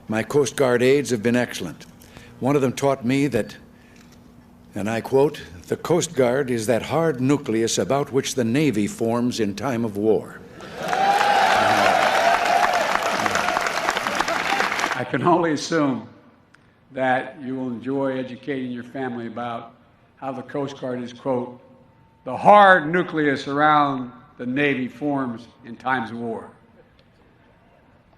My Coast Guard aides have been excellent. One of them taught me that, and I quote, "The Coast Guard is that hard nucleus about which the Navy forms in time of war." I can only assume that you will enjoy educating your family about how the Coast Guard is, quote, "the hard nucleus around the Navy forms in times of war."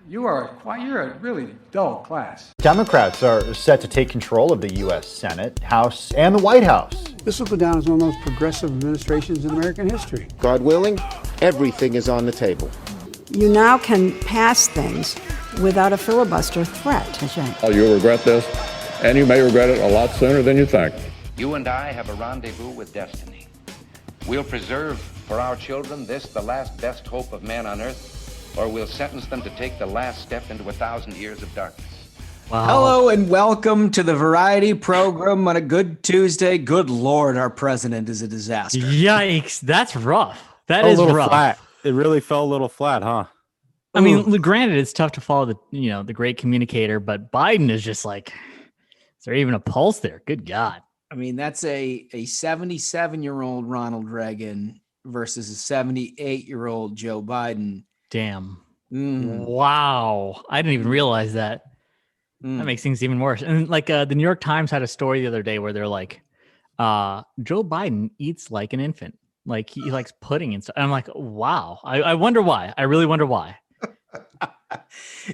You're a really dull class. Democrats are set to take control of the U.S. Senate, House, and the White House. This will go down as one of the most progressive administrations in American history. God willing, everything is on the table. You now can pass things without a filibuster threat. That's right. Oh, you'll regret this, and you may regret it a lot sooner than you think. You and I have a rendezvous with destiny. We'll preserve for our children this, the last best hope of man on earth, or we'll sentence them to take the last step into 1,000 years of darkness. Wow. Hello and welcome to the Variety Program on a good Tuesday. Good Lord, our president is a disaster. Yikes, that's rough. That is rough. Flat. It really fell a little flat, huh? I mean, granted, it's tough to follow the great communicator, but Biden is just like, is there even a pulse there? Good God. I mean, that's a 77-year-old Ronald Reagan versus a 78-year-old Joe Biden. Damn. Wow. I didn't even realize that. That makes things even worse. And like the New York Times had a story the other day where they're like, Joe Biden eats like an infant. Like he likes pudding and stuff. And I'm like, wow. I wonder why. I really wonder why.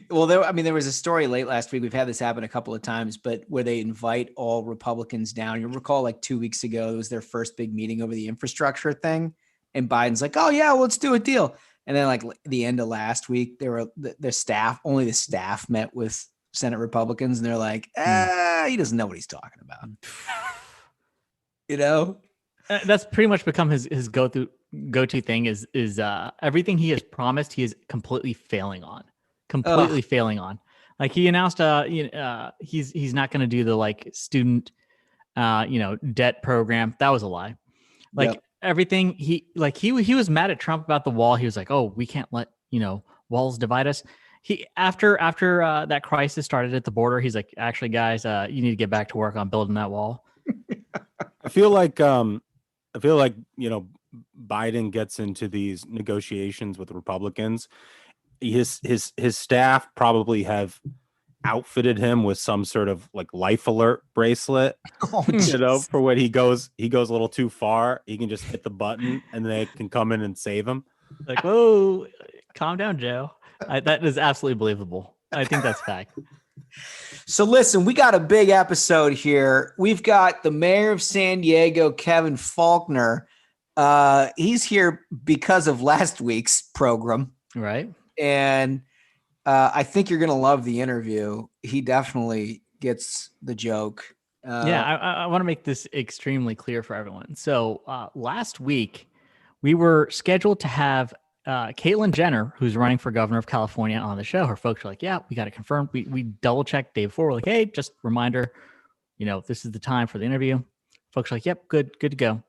Well, there was a story late last week. We've had this happen a couple of times, but where they invite all Republicans down. You'll recall like 2 weeks ago, it was their first big meeting over the infrastructure thing. And Biden's like, oh yeah, well, let's do a deal. And then like the end of last week, only the staff met with Senate Republicans, and they're like, he doesn't know what he's talking about. You know? That's pretty much become his go-to thing is everything he has promised, he is completely failing on. Failing on. Like he announced he's not going to do the like student debt program. That was a lie. Like everything he was mad at Trump about the wall. He was like, "Oh, we can't let, walls divide us." He after that crisis started at the border, he's like, "Actually, guys, you need to get back to work on building that wall." I feel like Biden gets into these negotiations with Republicans. His staff probably have outfitted him with some sort of like life alert bracelet, for when he goes a little too far, he can just hit the button and they can come in and save him. Like, whoa, calm down, Joe. That is absolutely believable. I think that's fact. So listen, we got a big episode here. We've got the mayor of San Diego, Kevin Faulconer. He's here because of last week's program. Right. And I think you're going to love the interview. He definitely gets the joke. I want to make this extremely clear for everyone. So last week, we were scheduled to have Caitlyn Jenner, who's running for governor of California, on the show. Her folks were like, yeah, we got it confirmed. We double checked day before. We're like, hey, just reminder, this is the time for the interview. Folks are like, yep, good to go.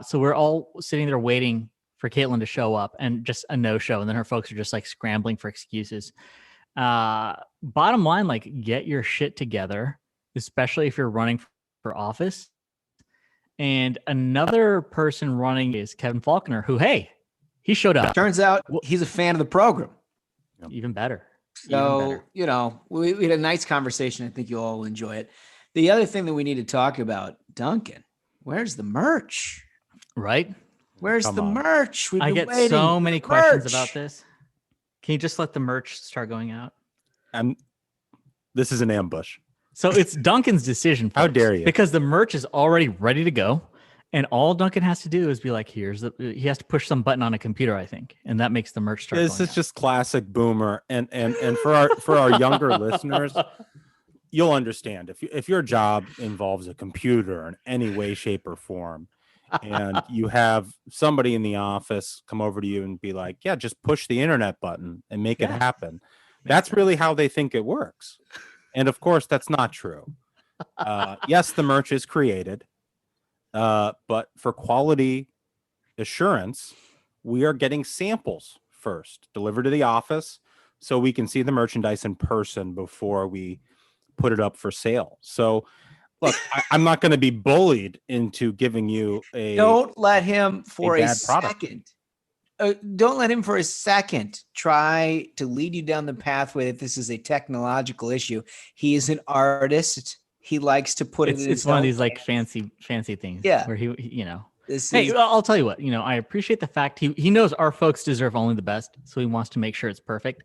So we're all sitting there waiting for Caitlyn to show up, and just a no-show. And then her folks are just like scrambling for excuses. Bottom line, like, get your shit together, especially if you're running for office. And another person running is Kevin Faulconer, who, hey, he showed up. Turns out he's a fan of the program. Even better. So, we had a nice conversation. I think you'll all enjoy it. The other thing that we need to talk about, Duncan, where's the merch? Right? Where's the merch? I get so many questions about this. Can you just let the merch start going out? This is an ambush. So it's Duncan's decision. How dare you? Because the merch is already ready to go. And all Duncan has to do is be like, he has to push some button on a computer, I think. And that makes the merch start This is just classic boomer. And for our younger listeners, you'll understand. If your job involves a computer in any way, shape, or form, and you have somebody in the office come over to you and be like, yeah, just push the internet button and make it happen. That's really how they think it works. And of course, that's not true. Yes, the merch is created. But for quality assurance, we are getting samples first delivered to the office so we can see the merchandise in person before we put it up for sale. So look, I'm not going to be bullied into giving you a. Don't let him for a bad product. second. Don't let him for a second try to lead you down the pathway that this is a technological issue. He is an artist. He likes to put it in It's one of these like fancy things. Yeah. Where I'll tell you what, I appreciate the fact he knows our folks deserve only the best. So he wants to make sure it's perfect.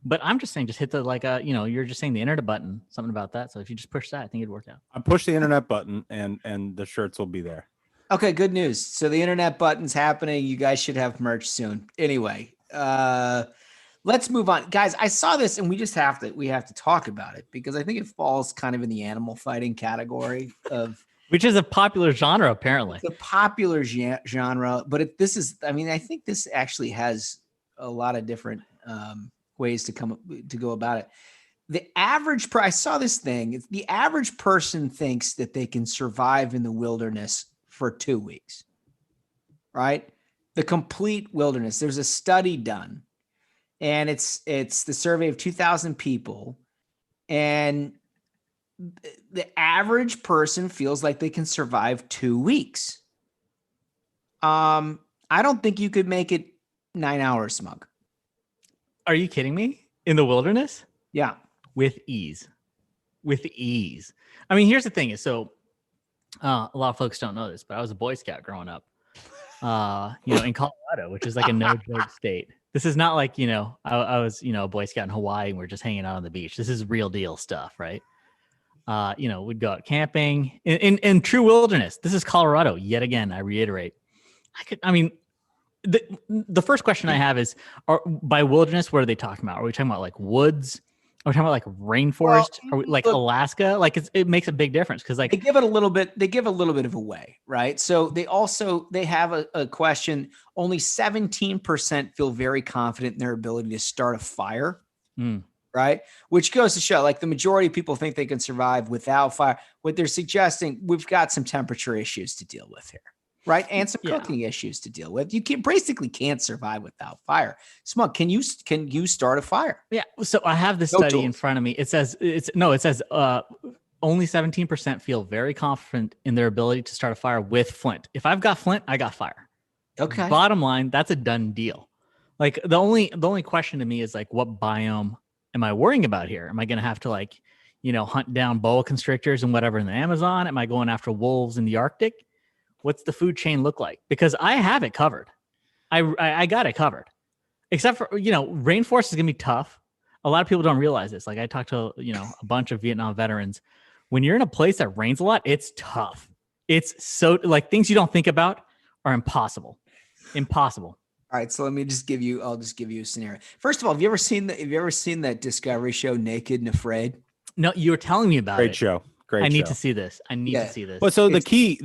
But I'm just saying, just hit the you're just saying the internet button, something about that. So if you just push that, I think it'd work out. I push the internet button and the shirts will be there. Okay, good news. So the internet button's happening. You guys should have merch soon. Anyway, let's move on. Guys, I saw this and we have to talk about it because I think it falls kind of in the animal fighting category of which is a popular genre, apparently. It's a popular genre, but I think this actually has a lot of different ways to go about it. The average I saw this thing. The average person thinks that they can survive in the wilderness for 2 weeks, right? The complete wilderness. There's a study done, and it's the survey of 2,000 people, and the average person feels like they can survive 2 weeks. I don't think you could make it 9 hours, Smug. Are you kidding me? In the wilderness? Yeah. With ease. I mean, here's the thing is, so a lot of folks don't know this, but I was a Boy Scout growing up, in Colorado, which is like a no joke state. This is not like, I was, a Boy Scout in Hawaii and we're just hanging out on the beach. This is real deal stuff, right? We'd go out camping in true wilderness. This is Colorado. Yet again, I reiterate, the first question I have is, by wilderness, what are they talking about? Are we talking about like woods? Are we talking about like rainforest? Are we like Alaska? Like it makes a big difference because like they give a little bit of a way, right? So they have a question. Only 17% feel very confident in their ability to start a fire. Right? Which goes to show like the majority of people think they can survive without fire. What they're suggesting, we've got some temperature issues to deal with here, right? And some cooking issues to deal with. You basically can't survive without fire. Smug, can you start a fire? Yeah. So I have this study in front of me. It says only 17% feel very confident in their ability to start a fire with flint. If I've got flint, I got fire. Okay. Bottom line, that's a done deal. Like the only question to me is like, what biome am I worrying about here? Am I going to have to hunt down boa constrictors and whatever in the Amazon? Am I going after wolves in the Arctic? What's the food chain look like? Because I have it covered. I got it covered. Except for, rainforest is going to be tough. A lot of people don't realize this. Like I talked to, a bunch of Vietnam veterans. When you're in a place that rains a lot, it's tough. It's so like things you don't think about are impossible. All right, so I'll just give you a scenario. First of all, have you ever seen that Discovery show Naked and Afraid? No, you were telling me about it. Great show. I need to see this. To see this. Well, so the key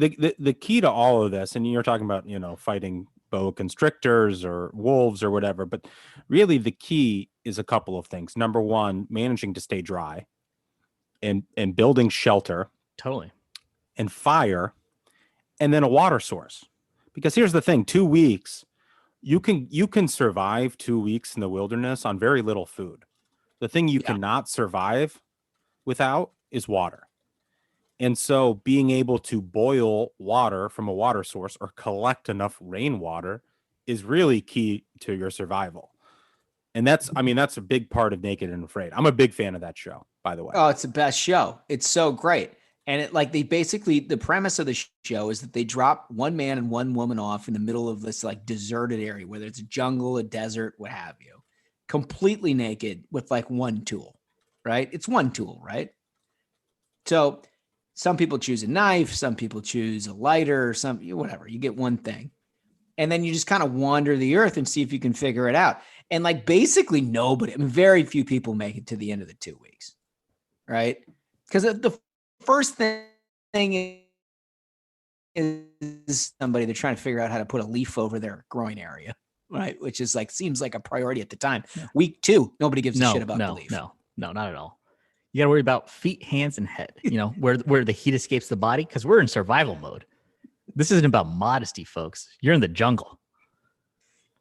to all of this, and you're talking about, fighting boa constrictors or wolves or whatever, but really the key is a couple of things. Number one, managing to stay dry and building shelter. Totally. And fire, and then a water source. Because here's the thing, 2 weeks, you can survive 2 weeks in the wilderness on very little food. The thing you cannot survive without is water. And so being able to boil water from a water source or collect enough rainwater is really key to your survival. And that's a big part of Naked and Afraid. I'm a big fan of that show, by the way. Oh, it's the best show. It's so great. And the premise of the show is that they drop one man and one woman off in the middle of this like deserted area, whether it's a jungle, a desert, what have you, completely naked with like one tool, right? It's one tool, right? So some people choose a knife, some people choose a lighter, whatever, you get one thing. And then you just kind of wander the earth and see if you can figure it out. And like basically nobody, very few people make it to the end of the 2 weeks, right? Because the first thing is somebody they're trying to figure out how to put a leaf over their groin area, right? Which is seems like a priority at the time. Yeah. Week 2, nobody gives a shit about the leaf. No, not at all. You got to worry about feet, hands, and head. Where the heat escapes the body because we're in survival mode. This isn't about modesty, folks. You're in the jungle.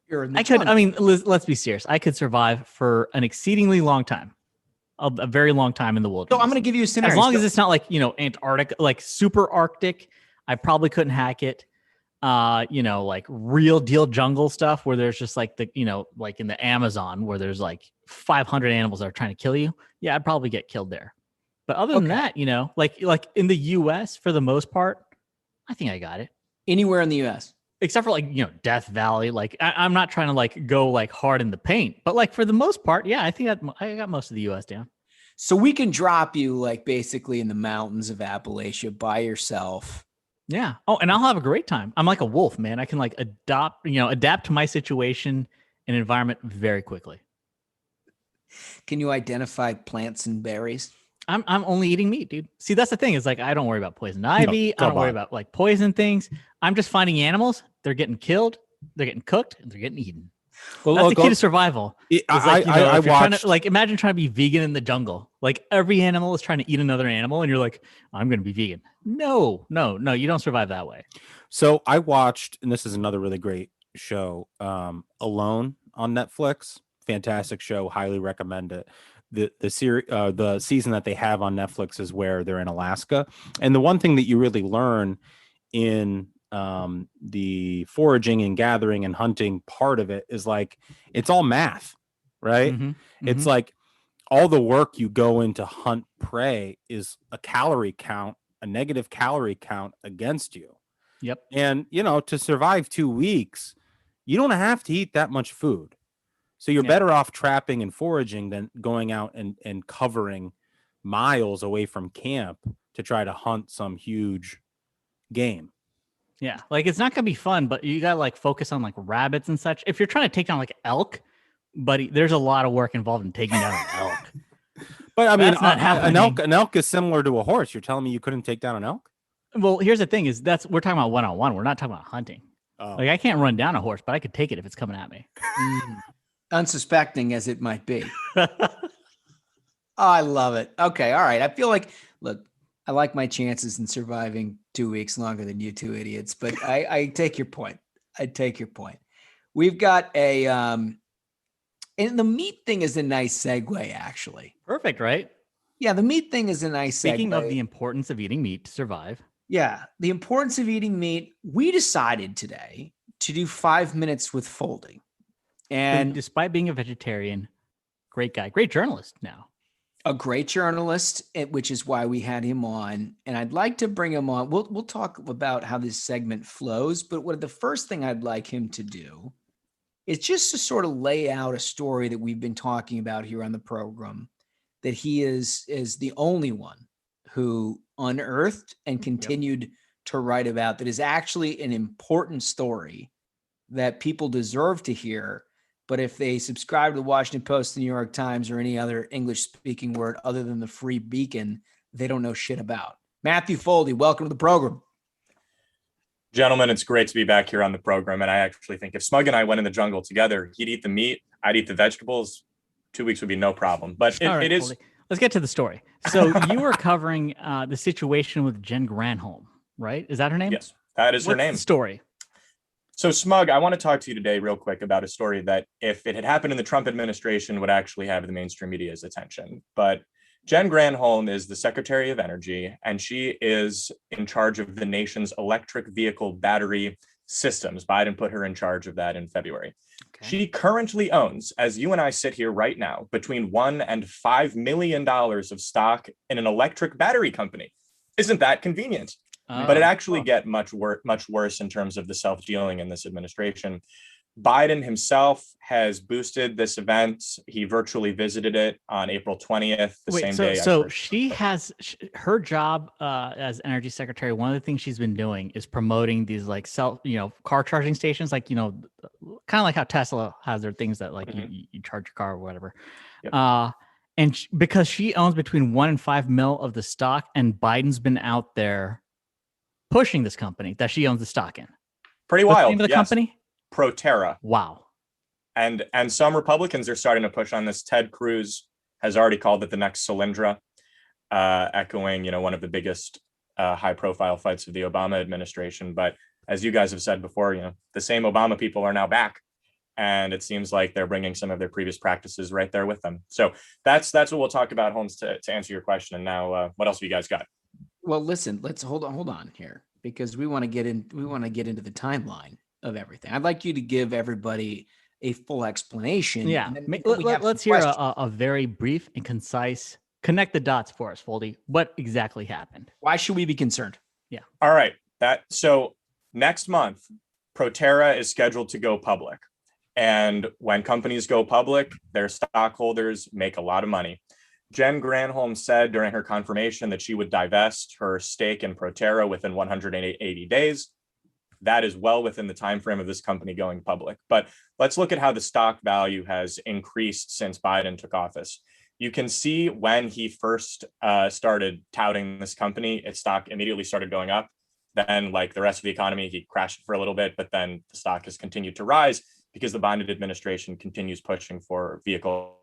You're in the I could. jungle. I mean, let's be serious. I could survive for an exceedingly long time, a very long time in the wilderness. So I'm going to give you a scenario. As long as it's not like Antarctic, like super Arctic, I probably couldn't hack it. Like real deal jungle stuff where there's just like like in the Amazon where there's like 500 animals that are trying to kill you. Yeah, I'd probably get killed there. But other than that, like in the U.S. for the most part, I think I got it. Anywhere in the U.S. Except for like, Death Valley. Like I'm not trying to like go like hard in the paint, but like for the most part, yeah, I think I got most of the U.S. down. So we can drop you like basically in the mountains of Appalachia by yourself. Yeah. Oh, and I'll have a great time. I'm like a wolf, man. I can like adapt to my situation and environment very quickly. Can you identify plants and berries? I'm only eating meat, dude. See, that's the thing is like I don't worry about poison ivy. I don't worry about like poison things. I'm just finding animals. They're getting killed. They're getting cooked. And they're getting eaten. Well, that's the key to survival. I watched, imagine trying to be vegan in the jungle. Like every animal is trying to eat another animal, and you're like, I'm going to be vegan. No, you don't survive that way. So I watched, and this is another really great show, Alone on Netflix. Fantastic show. Highly recommend it. The season that they have on Netflix is where they're in Alaska, and the one thing that you really learn in the foraging and gathering and hunting part of it is like it's all math, right? It's like all the work you go into hunt prey is a calorie count, a negative calorie count against you. Yep. And to survive 2 weeks, you don't have to eat that much food. So you're better off trapping and foraging than going out and covering miles away from camp to try to hunt some huge game. Yeah, like it's not gonna be fun, but you gotta like focus on like rabbits and such. If you're trying to take down like elk, buddy, there's a lot of work involved in taking down an elk. But I mean, an elk is similar to a horse. You're telling me you couldn't take down an elk? Well, here's the thing: is we're talking about one-on-one. We're not talking about hunting. Oh. Like I can't run down a horse, but I could take it if it's coming at me. Unsuspecting as it might be. I love it. Okay, all right. I feel like, look, I like my chances in surviving 2 weeks longer than you two idiots, but I take your point. I take your point. We've got and the meat thing is a nice segue, actually. Perfect, right? Yeah, the meat thing is a nice segue. Speaking of the importance of eating meat to survive. Yeah, the importance of eating meat. We decided today to do 5 minutes with Foldi. And despite being a vegetarian, great guy, great journalist now. A great journalist, which is why we had him on. And I'd like to bring him on. We'll talk about how this segment flows. But the first thing I'd like him to do is just to sort of lay out a story that we've been talking about here on the program, that he is the only one who unearthed and continued to write about, that is actually an important story that people deserve to hear. But if they subscribe to the Washington Post, the New York Times, or any other English-speaking word other than the Free Beacon, they don't know shit about. Matthew Foldi, welcome to the program. Gentlemen, it's great to be back here on the program. And I actually think if Smug and I went in the jungle together, he'd eat the meat, I'd eat the vegetables. 2 weeks would be no problem. But it is. Foldi, let's get to the story. So you were covering the situation with Jen Granholm, right? Is that her name? Yes, that is her name. What's the story? So Smug, I want to talk to you today real quick about a story that if it had happened in the Trump administration would actually have the mainstream media's attention. But Jen Granholm is the Secretary of Energy, and she is in charge of the nation's electric vehicle battery systems. Biden put her in charge of that in February. Okay. She currently owns, as you and I sit here right now, between $1 and $5 million of stock in an electric battery company. Isn't that convenient? But it actually get much worse in terms of the self-dealing in this administration. Biden himself has boosted this event. He virtually visited it on April 20th, same day. So she has her job as energy secretary. One of the things she's been doing is promoting these like car charging stations, like, kind of like how Tesla has their things that like you charge your car or whatever. Yep. Because she owns between 1 and 5 mil of the stock, and Biden's been out there pushing this company that she owns the stock in. Pretty wild. What's the name of the company? Proterra. Wow. And some Republicans are starting to push on this. Ted Cruz has already called it the next Solyndra, echoing, one of the biggest high-profile fights of the Obama administration. But as you guys have said before, the same Obama people are now back. and it seems like they're bringing some of their previous practices right there with them. So that's what we'll talk about, Holmes, to answer your question. And now, what else have you guys got? Well, listen, let's hold on here, because we want to get into the timeline of everything. I'd like you to give everybody a full explanation. Yeah, and let's hear a very brief and concise, connect the dots for us, Foldi. What exactly happened? Why should we be concerned? Yeah. All right. So next month, Proterra is scheduled to go public. And when companies go public, their stockholders make a lot of money. Jen Granholm said during her confirmation that she would divest her stake in Proterra within 180 days. That is well within the time frame of this company going public. But let's look at how the stock value has increased since Biden took office. You can see when he first started touting this company, its stock immediately started going up. Then, like the rest of the economy, he crashed for a little bit, but then the stock has continued to rise because the Biden administration continues pushing for vehicle.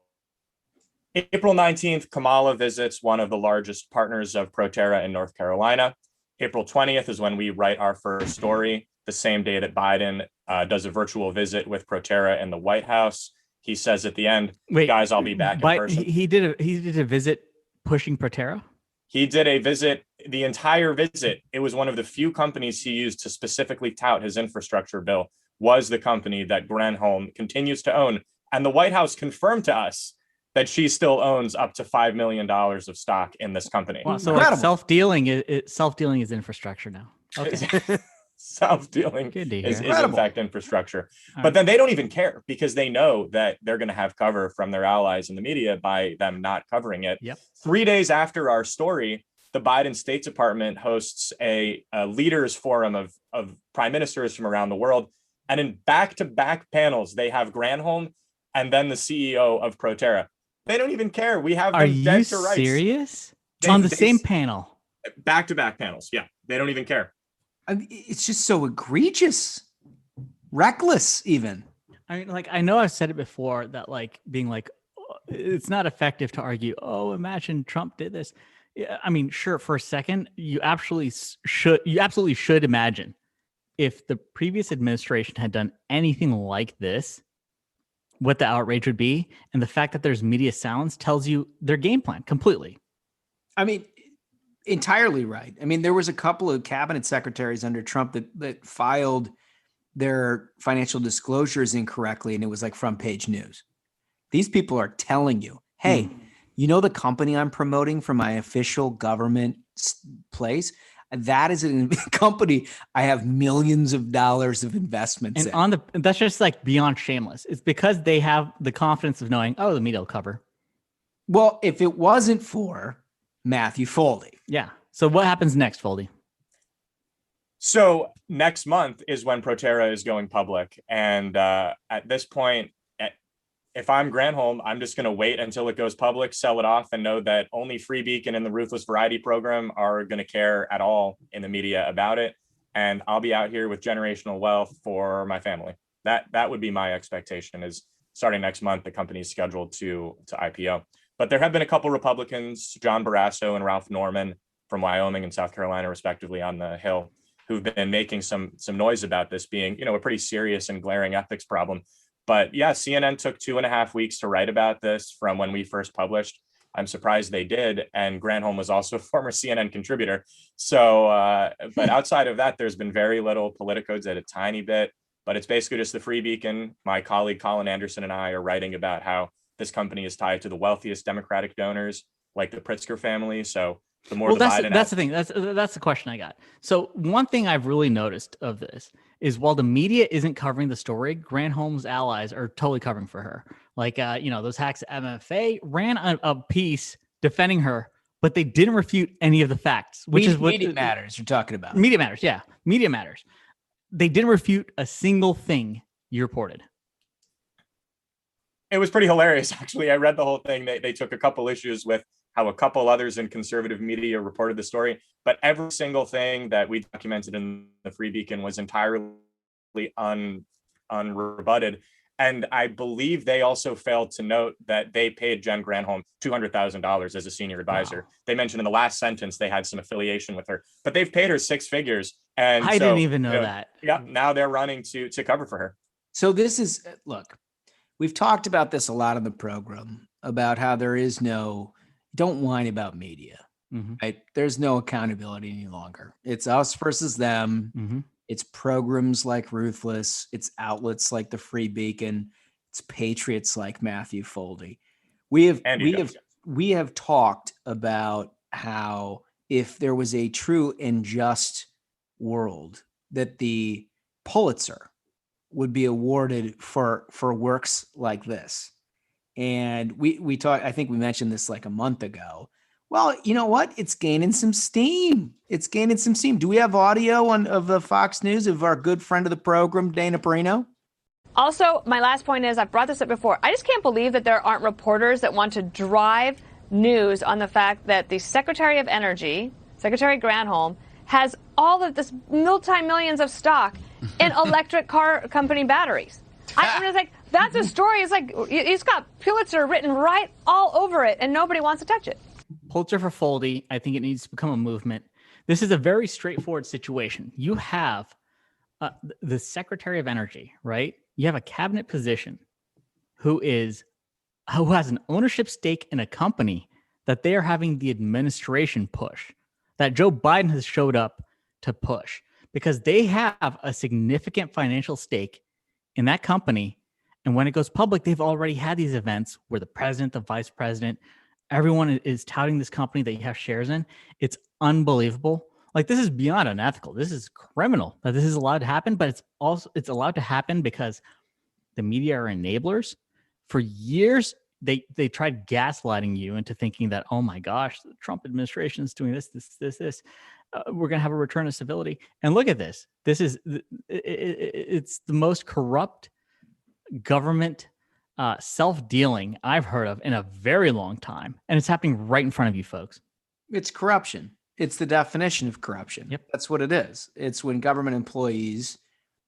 April 19th, Kamala visits one of the largest partners of Proterra in North Carolina. April 20th is when we write our first story, the same day that Biden does a virtual visit with Proterra in the White House. He says at the end, guys, I'll be back in person. He did a visit pushing Proterra? He did a visit, the entire visit. It was one of the few companies he used to specifically tout his infrastructure bill, was the company that Granholm continues to own. And the White House confirmed to us that she still owns up to $5 million of stock in this company. Wow, so like self-dealing is infrastructure now. Okay. Self-dealing is in fact infrastructure. But then they don't even care because they know that they're going to have cover from their allies in the media by them not covering it. Yep. 3 days after our story, the Biden State Department hosts a leaders forum of prime ministers from around the world. And in back-to-back panels, they have Granholm and then the CEO of Proterra. They don't even care. We have them dead to rights. Are you serious? On the same panel? Back-to-back panels. Yeah, they don't even care. I mean, it's just so egregious, reckless even. I mean, like, I know I've said it before that, like, being like, it's not effective to argue, oh, imagine Trump did this. Yeah, I mean, sure, for a second, you absolutely should imagine if the previous administration had done anything like this, what the outrage would be. And the fact that there's media sounds tells you their game plan completely. I mean, entirely right. I mean, there was a couple of cabinet secretaries under Trump that filed their financial disclosures incorrectly, and it was like front page news. These people are telling you, hey, you know the company I'm promoting for my official government place? That is a company I have millions of dollars of investments in. That's just like beyond shameless. It's because they have the confidence of knowing, oh, the media will cover. Well, if it wasn't for Matthew Foldi. Yeah. So what happens next, Foldi? So next month is when Proterra is going public. And at this point, if I'm Granholm, I'm just going to wait until it goes public, sell it off, and know that only Free Beacon and the Ruthless Variety program are going to care at all in the media about it. And I'll be out here with generational wealth for my family. That would be my expectation, is starting next month, the company is scheduled to IPO. But there have been a couple Republicans, John Barrasso and Ralph Norman from Wyoming and South Carolina, respectively, on the Hill, who've been making some noise about this being, a pretty serious and glaring ethics problem. But yeah, CNN took 2.5 weeks to write about this from when we first published. I'm surprised they did. And Granholm was also a former CNN contributor. So, but outside of that, there's been very little. Politico did a tiny bit, but it's basically just the Free Beacon. My colleague Colin Anderson and I are writing about how this company is tied to the wealthiest Democratic donors, like the Pritzker family. So the more that's the thing. That's the question I got. So one thing I've really noticed of this is while the media isn't covering the story, Granholm's allies are totally covering for her. Like, those hacks at MFA ran a piece defending her, but they didn't refute any of the facts, which is what Media Matters you're talking about. Media Matters. Yeah. Media Matters. They didn't refute a single thing you reported. It was pretty hilarious, actually. I read the whole thing. They took a couple issues with how a couple others in conservative media reported the story, but every single thing that we documented in the Free Beacon was entirely unrebutted. And I believe they also failed to note that they paid Jen Granholm $200,000 as a senior advisor. Wow. They mentioned in the last sentence they had some affiliation with her, but they've paid her 6 figures. And I didn't even know that. Yeah, now they're running to cover for her. So this is, look, we've talked about this a lot on the program about how there is no, don't whine about media, right? There's no accountability any longer. It's us versus them. It's programs like Ruthless. It's outlets like the Free Beacon. It's patriots like Matthew Foldi. We have talked about how if there was a true and just world, that the Pulitzer would be awarded for works like this. And we talked, I think we mentioned this like a month ago. Well, you know what? It's gaining some steam. Do we have audio of the Fox News of our good friend of the program, Dana Perino? Also, my last point is, I've brought this up before. I just can't believe that there aren't reporters that want to drive news on the fact that the Secretary of Energy, Secretary Granholm, has all of this multi-millions of stock in electric car company batteries. I'm just like, that's a story. It's like, it's got Pulitzer written right all over it, and nobody wants to touch it. Pulitzer for Foldi. I think it needs to become a movement. This is a very straightforward situation. You have the Secretary of Energy, right? You have a cabinet position who has an ownership stake in a company that they are having the administration push, that Joe Biden has showed up to push, because they have a significant financial stake in that company. And when it goes public, they've already had these events where the president, the vice president, everyone is touting this company that you have shares in. It's unbelievable. Like, this is beyond unethical. This is criminal that this is allowed to happen, but it's allowed to happen because the media are enablers. For years, they tried gaslighting you into thinking that, oh my gosh, the Trump administration is doing this. We're going to have a return of civility. And look at this. This is, it's the most corrupt government self-dealing I've heard of in a very long time. And it's happening right in front of you folks. It's corruption. It's the definition of corruption. Yep. That's what it is. It's when government employees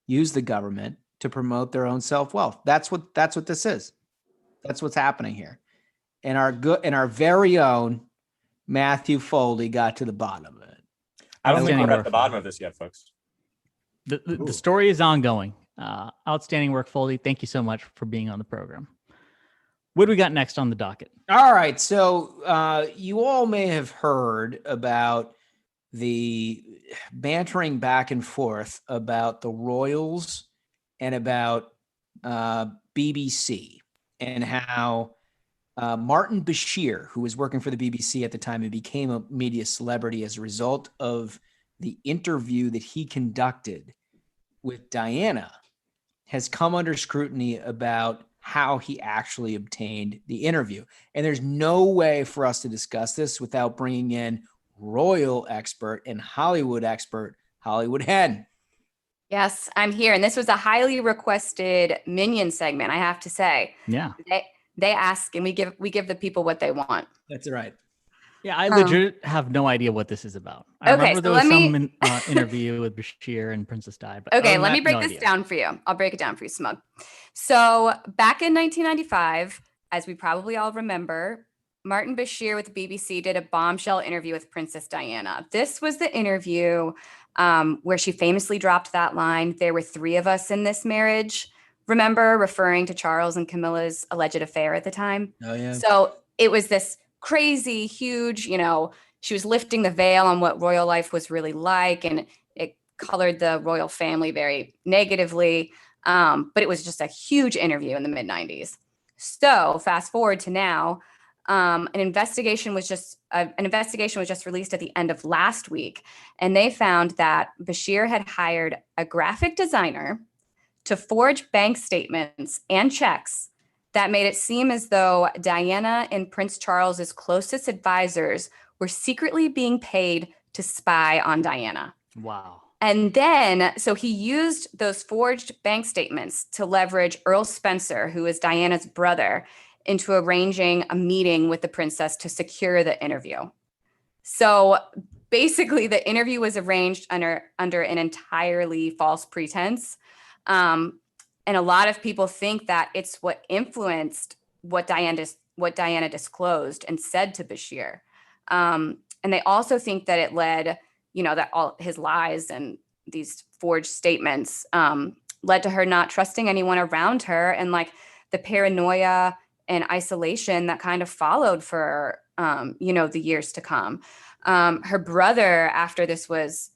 use the government to promote their own self-wealth. That's what this is. That's what's happening here. And our very own Matthew Foldi got to the bottom of it. I don't think we're at the bottom of this yet, folks. The story is ongoing. Outstanding work, Foldi. Thank you so much for being on the program. What do we got next on the docket? All right. So you all may have heard about the bantering back and forth about the Royals and about BBC, and how Martin Bashir, who was working for the BBC at the time and became a media celebrity as a result of the interview that he conducted with Diana, has come under scrutiny about how he actually obtained the interview. And there's no way for us to discuss this without bringing in royal expert and Hollywood expert, Hollywood Hen. Yes, I'm here. And this was a highly requested Minion segment, I have to say. Yeah. They ask and we give the people what they want. That's right. Yeah, I legit have no idea what this is I remember there was some interview with Bashir and Princess Di. But okay, let me break this down for you. I'll break it down for you, Smug. So back in 1995, as we probably all remember, Martin Bashir with the BBC did a bombshell interview with Princess Diana. This was the interview where she famously dropped that line, "There were three of us in this marriage." Remember, referring to Charles and Camilla's alleged affair at the time? Oh, yeah. So it was this crazy, huge, she was lifting the veil on what royal life was really like, and it colored the royal family very negatively. But it was just a huge interview in the mid-90s. So fast forward to now, an investigation was just released at the end of last week, and they found that Bashir had hired a graphic designer to forge bank statements and checks that made it seem as though Diana and Prince Charles's closest advisors were secretly being paid to spy on Diana. Wow. And then, so he used those forged bank statements to leverage Earl Spencer, who is Diana's brother, into arranging a meeting with the princess to secure the interview. So basically, the interview was arranged under an entirely false pretense. And a lot of people think that it's what influenced what Diana disclosed and said to Bashir. And they also think that it led, that all his lies and these forged statements led to her not trusting anyone around her, and like the paranoia and isolation that kind of followed for, the years to come. Her brother, after this was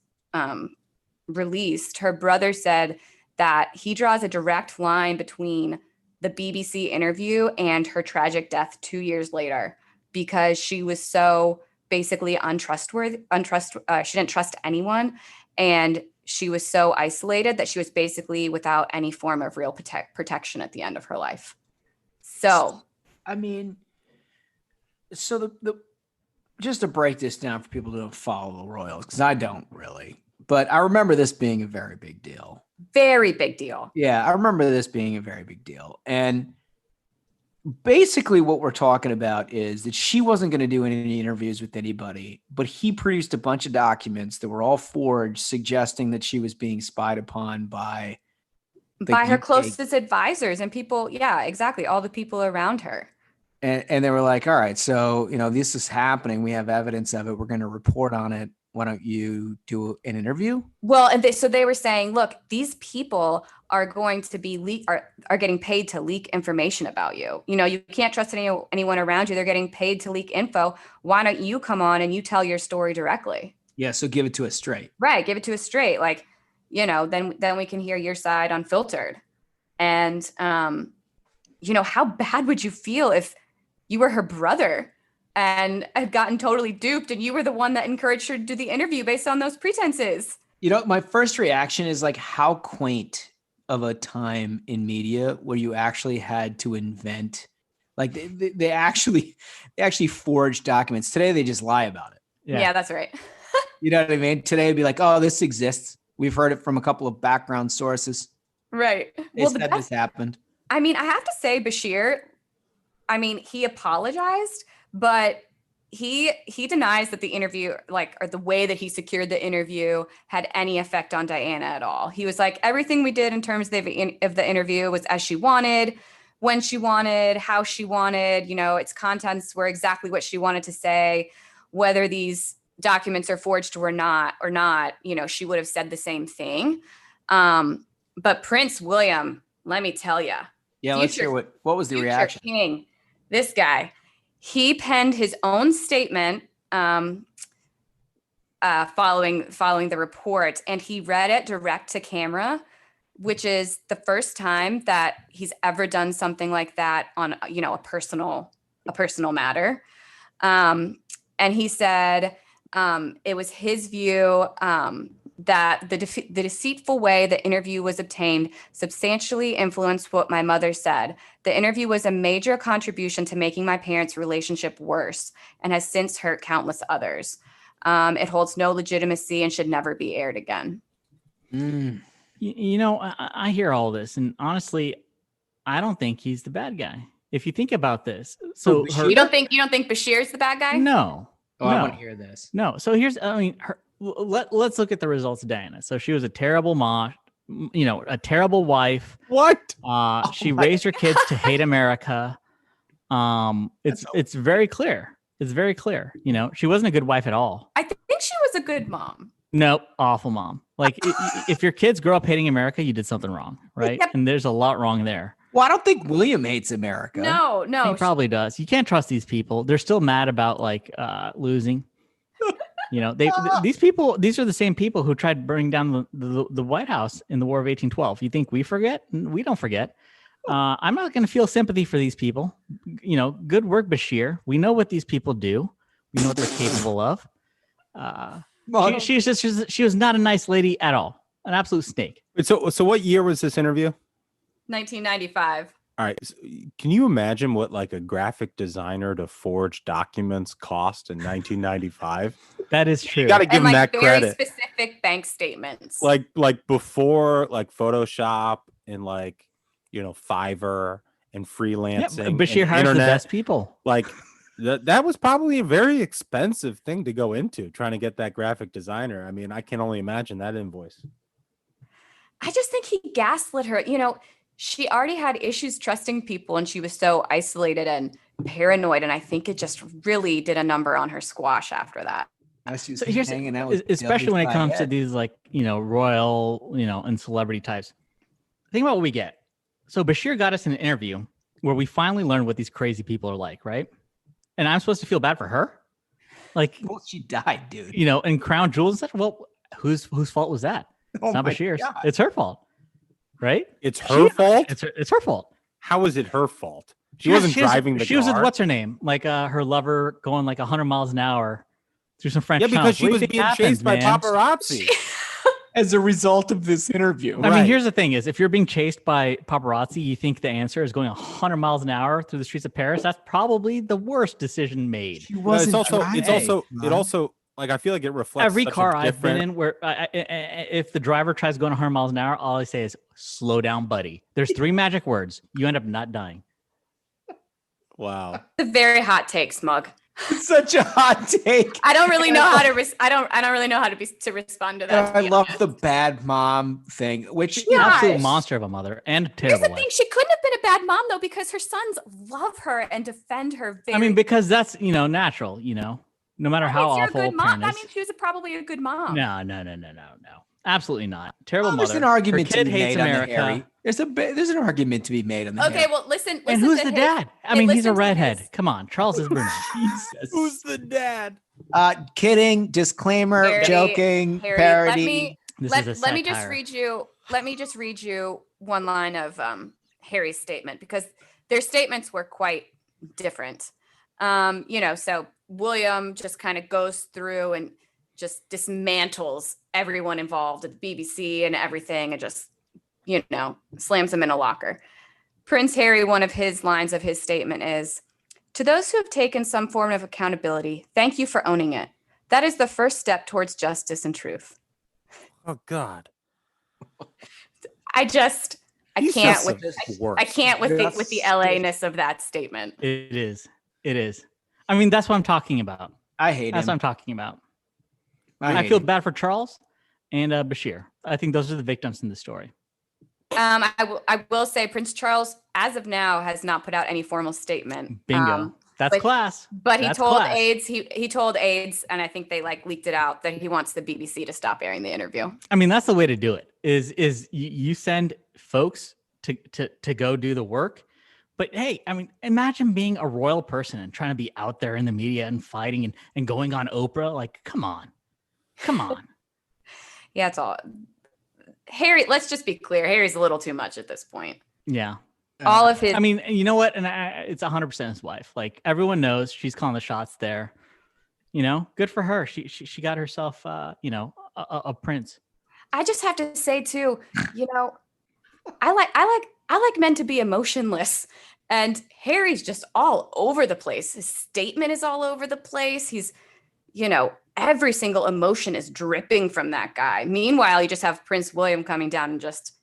released, her brother said that he draws a direct line between the BBC interview and her tragic death 2 years later, because she was so basically untrustworthy. She didn't trust anyone, and she was so isolated that she was basically without any form of real protection at the end of her life. So, I mean, so the just to break this down for people who don't follow the Royals, because I don't really, but I remember this being a very big deal. Very big deal. Yeah, I remember this being a very big deal. And basically what we're talking about is that she wasn't going to do any interviews with anybody, but he produced a bunch of documents that were all forged, suggesting that she was being spied upon by her closest advisors and people. Yeah, exactly. All the people around her. And they were like, all right, so, this is happening. We have evidence of it. We're going to report on it. Why don't you do an interview? Well, and so they were saying, look, these people are going to be are getting paid to leak information about you. You can't trust anyone around you. They're getting paid to leak info. Why don't you come on and you tell your story directly? Yeah, so give it to us straight. Right, give it to us straight. Like, then we can hear your side unfiltered. And, how bad would you feel if you were her brother and had gotten totally duped and you were the one that encouraged her to do the interview based on those pretenses? My first reaction is like, how quaint of a time in media where you actually had to invent, like they actually forged documents. Today, they just lie about it. Yeah, that's right. You know what I mean? Today it'd be like, oh, this exists. We've heard it from a couple of background sources. Right. They said this happened. I mean, I have to say, Bashir, he apologized, but he denies that the interview, or the way that he secured the interview, had any effect on Diana at all. He was like, everything we did in terms of the interview was as she wanted, when she wanted, how she wanted, its contents were exactly what she wanted to say. Whether these documents are forged or not, she would have said the same thing. But Prince William, let me tell you. Yeah, let's hear what was the reaction? King, this guy, he penned his own statement following the report, and he read it direct to camera, which is the first time that he's ever done something like that on a personal matter. And he said it was his view that the deceitful way the interview was obtained substantially influenced what my mother said. The interview was a major contribution to making my parents' relationship worse and has since hurt countless others. It holds no legitimacy and should never be aired again. I hear all this, and honestly, I don't think he's the bad guy. If you think about this, so you don't think Bashir's the bad guy? No. Oh, I want to hear this. No. So let's look at the results of Diana. So she was a terrible mom, a terrible wife. What? She raised her kids to hate America. It's very clear. It's very clear. She wasn't a good wife at all. I think she was a good mom. Nope, awful mom. Like if your kids grow up hating America, you did something wrong, right? Yep. And there's a lot wrong there. Well, I don't think William hates America. No. He probably does. You can't trust these people. They're still mad about losing. These are the same people who tried to bring down the White House in the War of 1812. You think we forget? We don't forget. I'm not going to feel sympathy for these people. Good work, Bashir. We know what these people do. We know what they're capable of. She was not a nice lady at all. An absolute snake. So what year was this interview? 1995. All right. So can you imagine what a graphic designer to forge documents cost in 1995? That is true. You got to give them that very credit. Specific bank statements. Like before Photoshop and Fiverr and freelancing. Yeah, Bashir hires the best people. That was probably a very expensive thing to go into, trying to get that graphic designer. I mean, I can only imagine that invoice. I just think he gaslit her. She already had issues trusting people, and she was so isolated and paranoid. And I think it just really did a number on her squash after that. So here's hanging out with especially when it comes to these royal, and celebrity types. think about what we get. So Bashir got us in an interview where we finally learned what these crazy people are like, right? And I'm supposed to feel bad for her? Like, well, she died, dude. You know, and crown jewels and such. Well, whose fault was that? Oh it's not my Bashir's. God. It's her fault, right? It's her fault. It's her fault. How is it her fault? She wasn't driving the She car. was with what's her name? Like her lover going like 100 miles an hour through some French. Yeah, because tunnels. she What do was you think being happens, chased by man? paparazzi. As a result of this interview. I mean, here's the thing: is if you're being chased by paparazzi, you think the answer is going 100 miles an hour through the streets of Paris. That's probably the worst decision made. She wasn't It also like I feel like it reflects Every such a car I've been different- in, where if the driver tries going 100 miles an hour, all I say is "Slow down, buddy." There's 3 magic words. You end up not dying. Wow. It's a very hot take, Smug. Such a hot take. I don't really know how to. I don't really know how to respond to that. I love the bad mom thing, which She's an absolute monster of a mother and a Here's terrible the wife. thing: she couldn't have been a bad mom though, because her sons love her and defend her. Very I mean, because that's natural. No matter how you're a awful good a mom. parent I is. mean, she was probably a good mom. No, absolutely not. Terrible Well, mother. there's an argument Her kid to be hates made America. on the Harry. There's an argument to be made on the Okay, Harry. well, listen. And who's to the his- dad? I hey, mean, he's a listen to redhead. his- Come on, Charles is brunette. Jesus. Who's the dad? Kidding, disclaimer, Harry, joking, Harry, parody. This is a let me just satire. read you. Let me just read you one line of Harry's statement, because their statements were quite different. So William just kind of goes through and just dismantles everyone involved at the BBC and everything, and just slams them in a locker. Prince Harry, one of his lines of his statement is, "To those who have taken some form of accountability, thank you for owning it. That is the first step towards justice and truth." Oh God. I He's can't just with the worst. I can't with the LA-ness of that statement. It is. I mean, that's what I'm talking about. I hate That's him. what I'm talking about. I I hate feel him. bad for Charles and Bashir. I think those are the victims in this story. I will say Prince Charles, as of now, has not put out any formal statement. Bingo. That's class. But he That's told class. AIDS, he told AIDS, and I think they leaked it out, that he wants the BBC to stop airing the interview. I mean, that's the way to do it. Is you send folks to go do the work. But hey, I mean, imagine being a royal person and trying to be out there in the media and fighting and going on Oprah. Like, come on. Yeah, it's all Harry. Let's just be clear. Harry's a little too much at this point. Yeah. All of his. I mean, you know what? And it's 100% his wife. Like, everyone knows she's calling the shots there. Good for her. She got herself, a prince. I just have to say too, I like men to be emotionless, and Harry's just all over the place. His statement is all over the place. He's, every single emotion is dripping from that guy. Meanwhile, you just have Prince William coming down and just,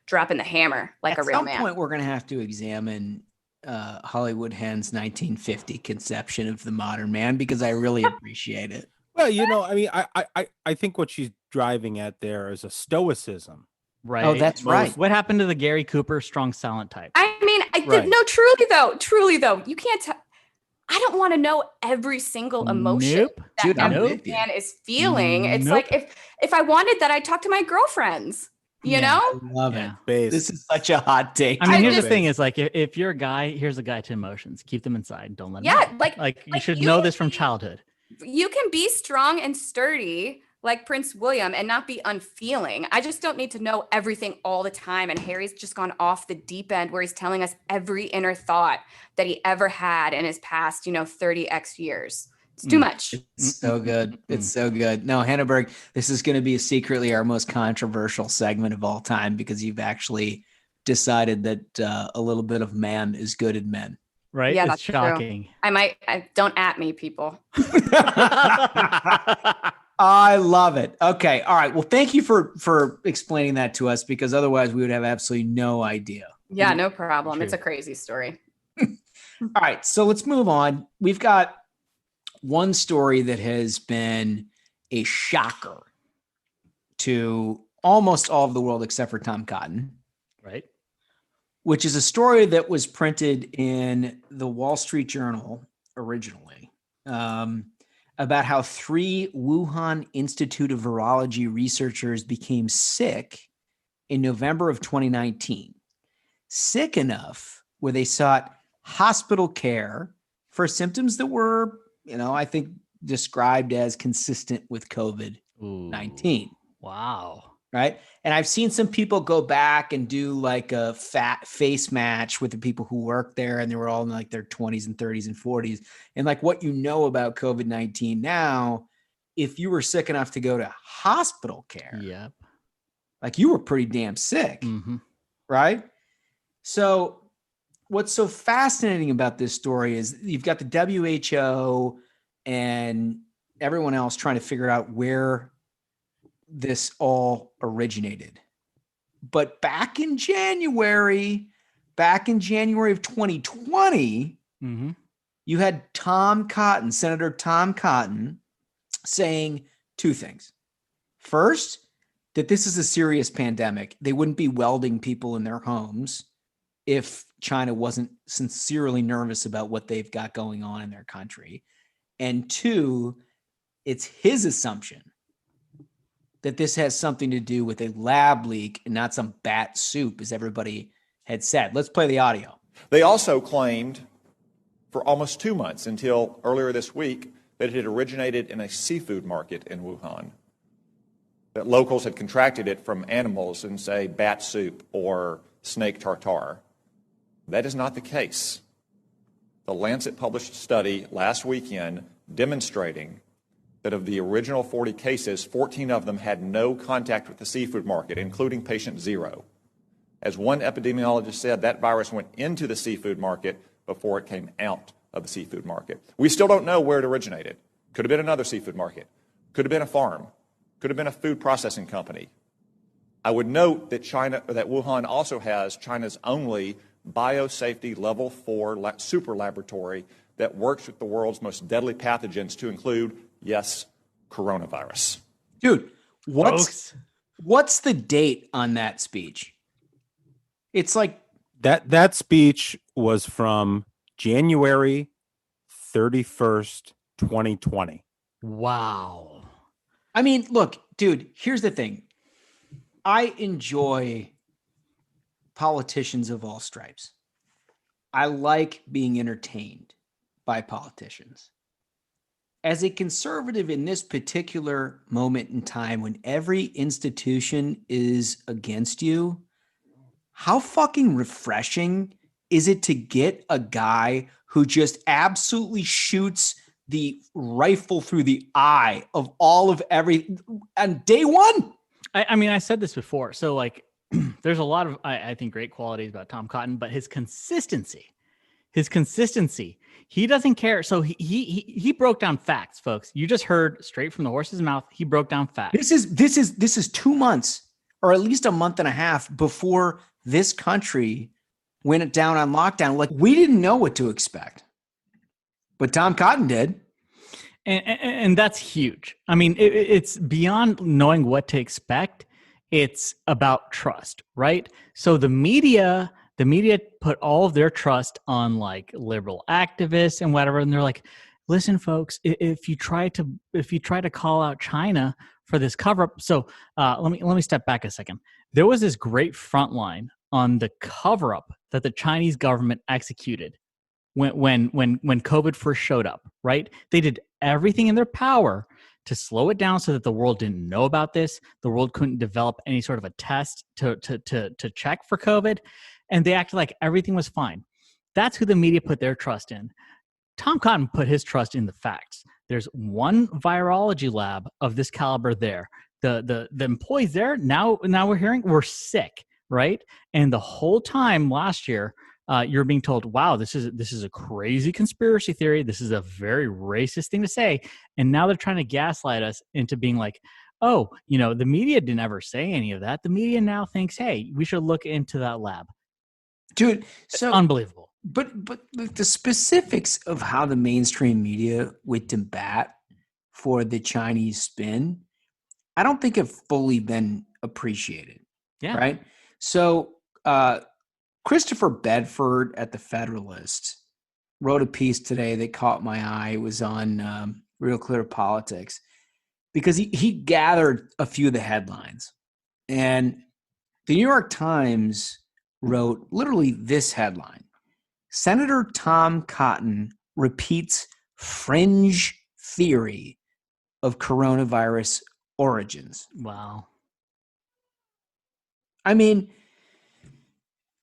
dropping the hammer like a real At some man. point, we're going to have to examine Hollywood Hen's 1950 conception of the modern man, because I really appreciate it. Well, I mean, I think what she's driving at there is a stoicism. Right. Oh, that's right. What happened to the Gary Cooper strong silent type? I mean, Right. no, truly though, you can't. I don't want to know every single emotion Nope. that Dude, I'm every with you. man is feeling. It's Nope. like if I wanted that, I'd talk to my girlfriends. I love Yeah. it. Base. This is such a hot take. I mean, I here's the just- thing: is like if you're a guy, here's a guy to emotions. Keep them inside. Don't let them Yeah, out. Like you should know this from childhood. You can be strong and sturdy like Prince William and not be unfeeling. I just don't need to know everything all the time. And Harry's just gone off the deep end, where he's telling us every inner thought that he ever had in his past, 30x years. It's too much. It's so good. It's so good. No, Hannahberg, this is going to be secretly our most controversial segment of all time, because you've actually decided that a little bit of man is good in men. Right? Yeah, It's that's true. shocking. Don't at me, people. I love it. Okay. All right. Well, thank you for explaining that to us, because otherwise we would have absolutely no idea. Yeah, no problem. True. It's a crazy story. All right. So let's move on. We've got one story that has been a shocker to almost all of the world except for Tom Cotton, Right? which is a story that was printed in the Wall Street Journal originally, about how 3 Wuhan Institute of Virology researchers became sick in November of 2019, sick enough where they sought hospital care for symptoms that were, I think described as consistent with COVID-19. Wow. Right. And I've seen some people go back and do like a fat face match with the people who work there, and they were all in like their 20s and 30s and 40s. And like what about COVID-19 now, if you were sick enough to go to hospital care, like you were pretty damn sick. Right. So what's so fascinating about this story is you've got the WHO and everyone else trying to figure out where this all originated. But back in January of 2020, you had Senator Tom Cotton saying two things. First, that this is a serious pandemic. They wouldn't be welding people in their homes if China wasn't sincerely nervous about what they've got going on in their country. And two, it's his assumption that this has something to do with a lab leak and not some bat soup, as everybody had said. Let's play the audio. They also claimed for almost 2 months, until earlier this week, that it had originated in a seafood market in Wuhan, that locals had contracted it from animals in, say, bat soup or snake tartare. That is not the case. The Lancet published a study last weekend demonstrating that of the original 40 cases, 14 of them had no contact with the seafood market, including patient 0. As one epidemiologist said, that virus went into the seafood market before it came out of the seafood market. We still don't know where it originated. Could have been another seafood market. Could have been a farm. Could have been a food processing company. I would note that Wuhan also has China's only biosafety level 4 super laboratory that works with the world's most deadly pathogens, to include, yes, coronavirus. Dude, what's the date on that speech? It's like that speech was from January 31st, 2020. Wow. I mean, look, dude, here's the thing. I enjoy politicians of all stripes. I like being entertained by politicians. As a conservative in this particular moment in time, when every institution is against you, how fucking refreshing is it to get a guy who just absolutely shoots the rifle through the eye of all of on day one? I mean, I said this before. So like, there's a lot of, I think, great qualities about Tom Cotton, but his consistency, he doesn't care. So he broke down facts, folks. You just heard straight from the horse's mouth. He broke down facts. This is 2 months, or at least a month and a half before this country went down on lockdown. Like, we didn't know what to expect, but Tom Cotton did. And that's huge. I mean, it's beyond knowing what to expect. It's about trust, right? So the media put all of their trust on like liberal activists and whatever, and they're like, "Listen, folks, if you try to call out China for this cover up." So let me step back a second. There was this great front line on the cover up that the Chinese government executed when COVID first showed up, right? They did everything in their power to slow it down so that the world didn't know about this. The world couldn't develop any sort of a test to check for COVID. And they acted like everything was fine. That's who the media put their trust in. Tom Cotton put his trust in the facts. There's one virology lab of this caliber there. The employees there, now we're hearing, were sick, right? And the whole time last year, you're being told, wow, this is a crazy conspiracy theory. This is a very racist thing to say. And now they're trying to gaslight us into being like, oh, the media didn't ever say any of that. The media now thinks, hey, we should look into that lab. Dude, so unbelievable. But the specifics of how the mainstream media would combat for the Chinese spin, I don't think have fully been appreciated. Yeah. Right. So Christopher Bedford at the Federalist wrote a piece today that caught my eye. It was on Real Clear Politics, because he gathered a few of the headlines. And The New York Times wrote literally this headline: Senator Tom Cotton repeats fringe theory of coronavirus origins. Wow. I mean,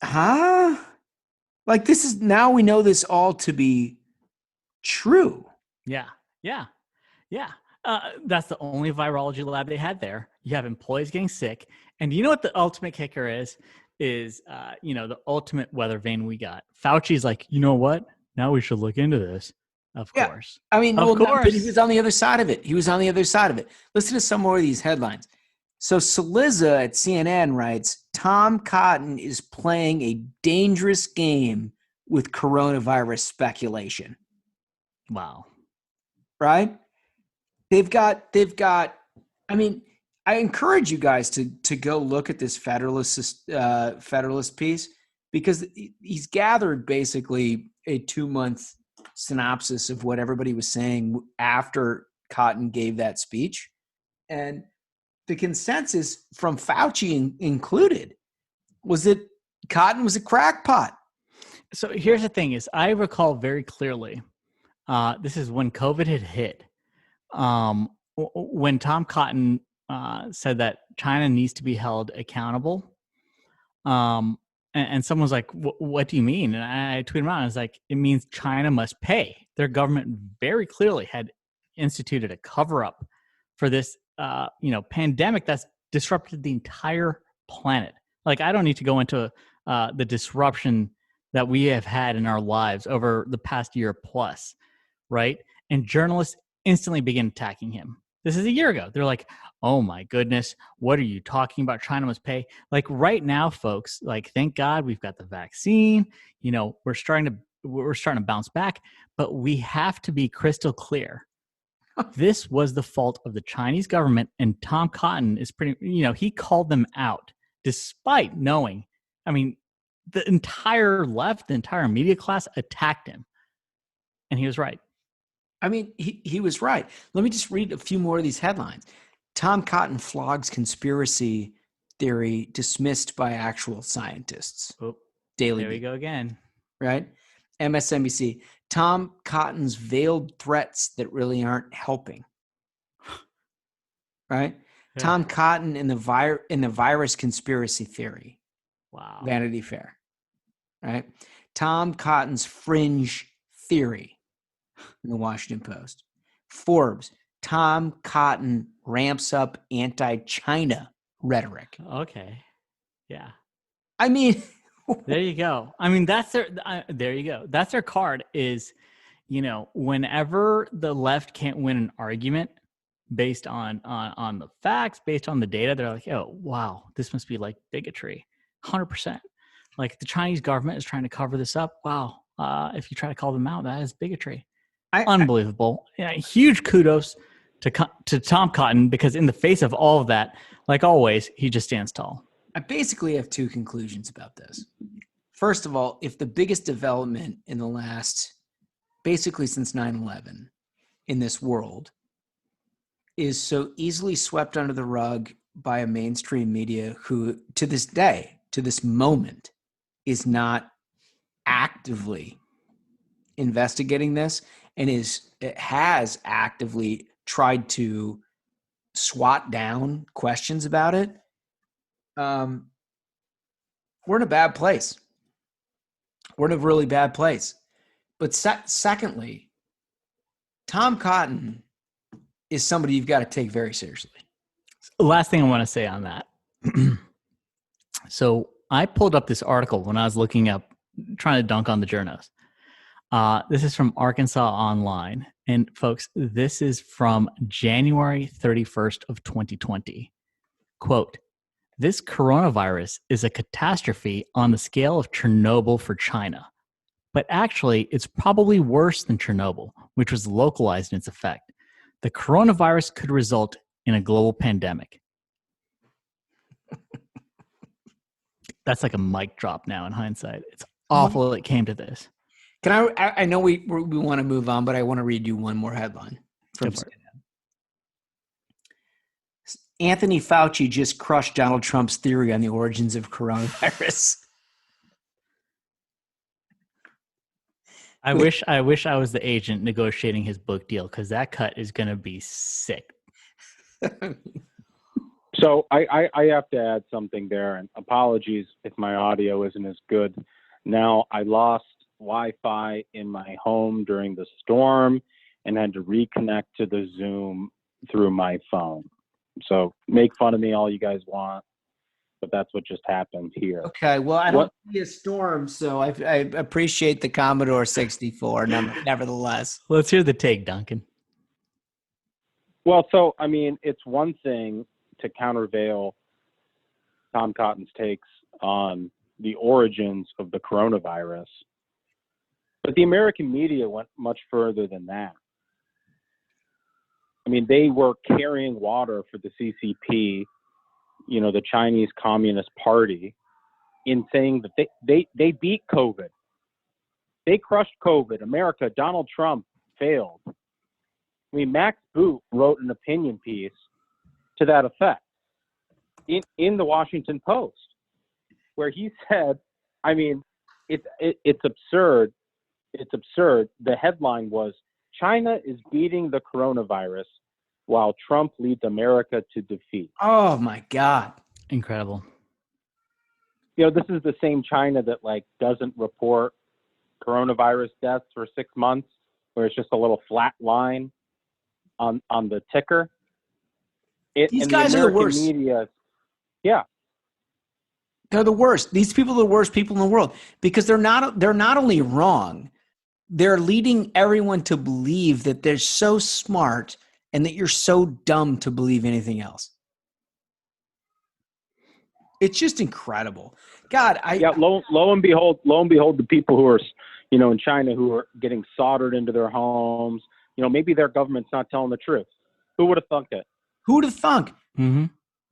like, this is, now we know this all to be true. Yeah. That's the only virology lab they had there. You have employees getting sick. And you know what the ultimate kicker is the ultimate weather vane we got. Fauci's like, you know what? Now we should look into this. Of course. I mean, of course. but he was on the other side of it. Listen to some more of these headlines. So Saliza at CNN writes, Tom Cotton is playing a dangerous game with coronavirus speculation. Wow. Right? They've got, I mean, I encourage you guys to go look at this Federalist piece, because he's gathered basically a 2-month synopsis of what everybody was saying after Cotton gave that speech. And the consensus from Fauci included was that Cotton was a crackpot. So here's the thing is, I recall very clearly, this is when COVID had hit, when Tom Cotton said that China needs to be held accountable. And someone was like, what do you mean? And I tweeted him out, and I was like, it means China must pay. Their government very clearly had instituted a cover-up for this pandemic that's disrupted the entire planet. Like, I don't need to go into the disruption that we have had in our lives over the past year plus, right? And journalists instantly begin attacking him. This is a year ago. They're like, oh my goodness, what are you talking about? China must pay. Like, right now, folks, like, thank God we've got the vaccine. We're starting to bounce back, but we have to be crystal clear. This was the fault of the Chinese government, and Tom Cotton is he called them out despite knowing, the entire left, the entire media class attacked him, and he was right. He was right. Let me just read a few more of these headlines. Tom Cotton flogs conspiracy theory dismissed by actual scientists. Oh, Daily. There we go again. Right? MSNBC. Tom Cotton's veiled threats that really aren't helping. Right? Yeah. Tom Cotton in the virus conspiracy theory. Wow. Vanity Fair. Right? Tom Cotton's fringe theory in the Washington Post. Forbes. Tom Cotton ramps up anti-China rhetoric. Okay. Yeah. There you go. That's there you go. That's their card is, whenever the left can't win an argument based on the facts, based on the data, they're like, oh, wow, this must be like bigotry. 100%. Like, the Chinese government is trying to cover this up. Wow. If you try to call them out, that is bigotry. Unbelievable. Huge kudos to Tom Cotton, because in the face of all of that, like always, he just stands tall. I basically have two conclusions about this. First of all, if the biggest development in the last, basically since 9/11 in this world, is so easily swept under the rug by a mainstream media who, to this day, to this moment, is not actively investigating this and has actively tried to swat down questions about it, we're in a bad place. We're in a really bad place. But secondly, Tom Cotton is somebody you've got to take very seriously. Last thing I want to say on that. So I pulled up this article when I was trying to dunk on the journos. This is from Arkansas Online. And folks, this is from January 31st of 2020. Quote, "This coronavirus is a catastrophe on the scale of Chernobyl for China. But actually, it's probably worse than Chernobyl, which was localized in its effect. The coronavirus could result in a global pandemic." That's like a mic drop now in hindsight. It's awful it came to this. Can I know we want to move on, but I want to read you one more headline from CNN. Anthony Fauci just crushed Donald Trump's theory on the origins of coronavirus. I wish I was the agent negotiating his book deal, because that cut is going to be sick. So I have to add something there, and apologies if my audio isn't as good. Now, I lost Wi-Fi in my home during the storm and had to reconnect to the Zoom through my phone. So make fun of me all you guys want, but that's what just happened here. Okay, well, I don't see a storm, so I appreciate the Commodore 64 nevertheless. Let's hear the take, Duncan. Well, so, I mean, it's one thing to countervail Tom Cotton's takes on the origins of the coronavirus, but the American media went much further than that. I mean, they were carrying water for the CCP, you know, the Chinese Communist Party, in saying that they beat COVID. They crushed COVID. America, Donald Trump failed. I mean, Max Boot wrote an opinion piece to that effect in the Washington Post, where he said, I mean, it's absurd. It's absurd. The headline was, China is beating the coronavirus while Trump leads America to defeat. Oh my God. Incredible. You know, this is the same China that like doesn't report coronavirus deaths for 6 months, where it's just a little flat line on the ticker. These guys are the worst. Media, yeah. They're the worst. These people are the worst people in the world, because they're not only wrong, they're leading everyone to believe that they're so smart and that you're so dumb to believe anything else. It's just incredible. God, lo and behold, the people who are, you know, in China who are getting soldered into their homes, you know, maybe their government's not telling the truth. Who would have thunk it? Who would have thunk? Mm-hmm.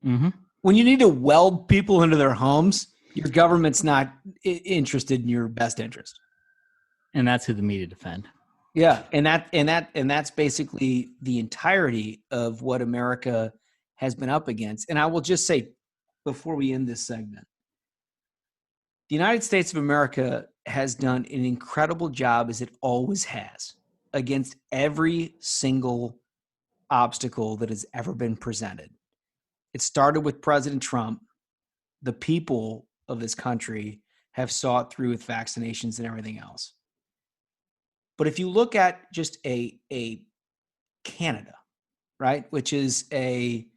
Mm-hmm. When you need to weld people into their homes, your government's not interested in your best interest. And that's who the media defend. Yeah, and that's basically the entirety of what America has been up against. And I will just say, before we end this segment, the United States of America has done an incredible job, as it always has, against every single obstacle that has ever been presented. It started with President Trump. The people of this country have saw it through with vaccinations and everything else. But if you look at just a Canada, right, which is a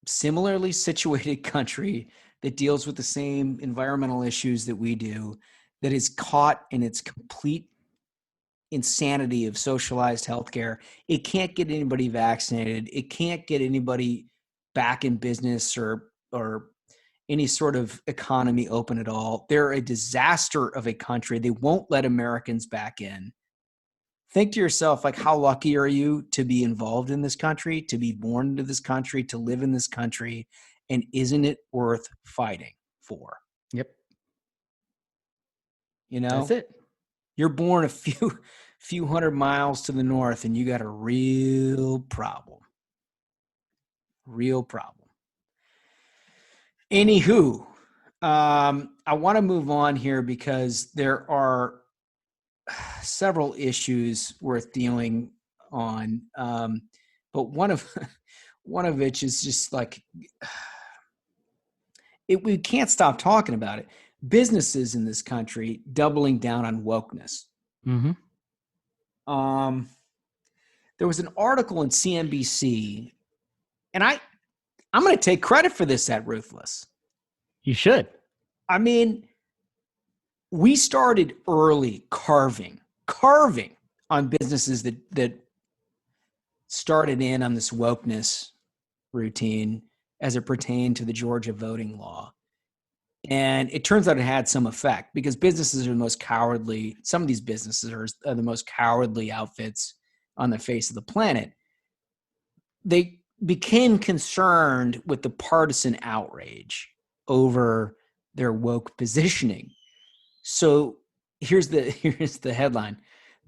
similarly situated country that deals with the same environmental issues that we do, that is caught in its complete insanity of socialized healthcare. It can't get anybody vaccinated. It can't get anybody back in business or any sort of economy open at all. They're a disaster of a country. They won't let Americans back in. Think to yourself, like, how lucky are you to be involved in this country, to be born into this country, to live in this country, and isn't it worth fighting for? Yep. You know? That's it. You're born a few hundred miles to the north, and you got a real problem. Real problem. Anywho, I want to move on here because there are several issues worth dealing on, but one of which is just like we can't stop talking about it. Businesses in this country doubling down on wokeness. Mm-hmm. There was an article in CNBC, and I'm going to take credit for this at Ruthless. You should. I mean, we started early carving on businesses that started in on this wokeness routine as it pertained to the Georgia voting law. And it turns out it had some effect, because businesses are the most cowardly. Some of these businesses are the most cowardly outfits on the face of the planet. They became concerned with the partisan outrage over their woke positioning. So here's the headline.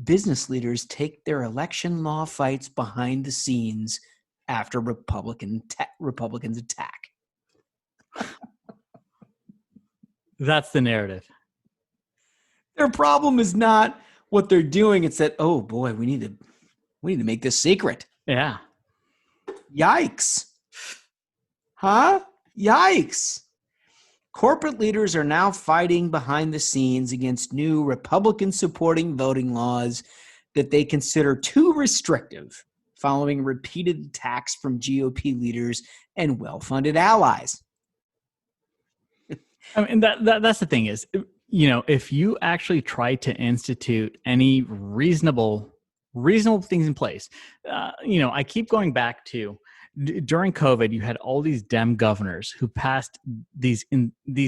Business leaders take their election law fights behind the scenes after Republicans attack. That's the narrative. Their problem is not what they're doing. It's that, oh boy, we need to make this secret. Yeah. Yikes. Huh? Yikes. Corporate leaders are now fighting behind the scenes against new Republican supporting voting laws that they consider too restrictive, following repeated attacks from GOP leaders and well-funded allies. I mean, that's the thing is, if you actually try to institute any reasonable things in place, I keep going back to during COVID, you had all these Dem governors who passed these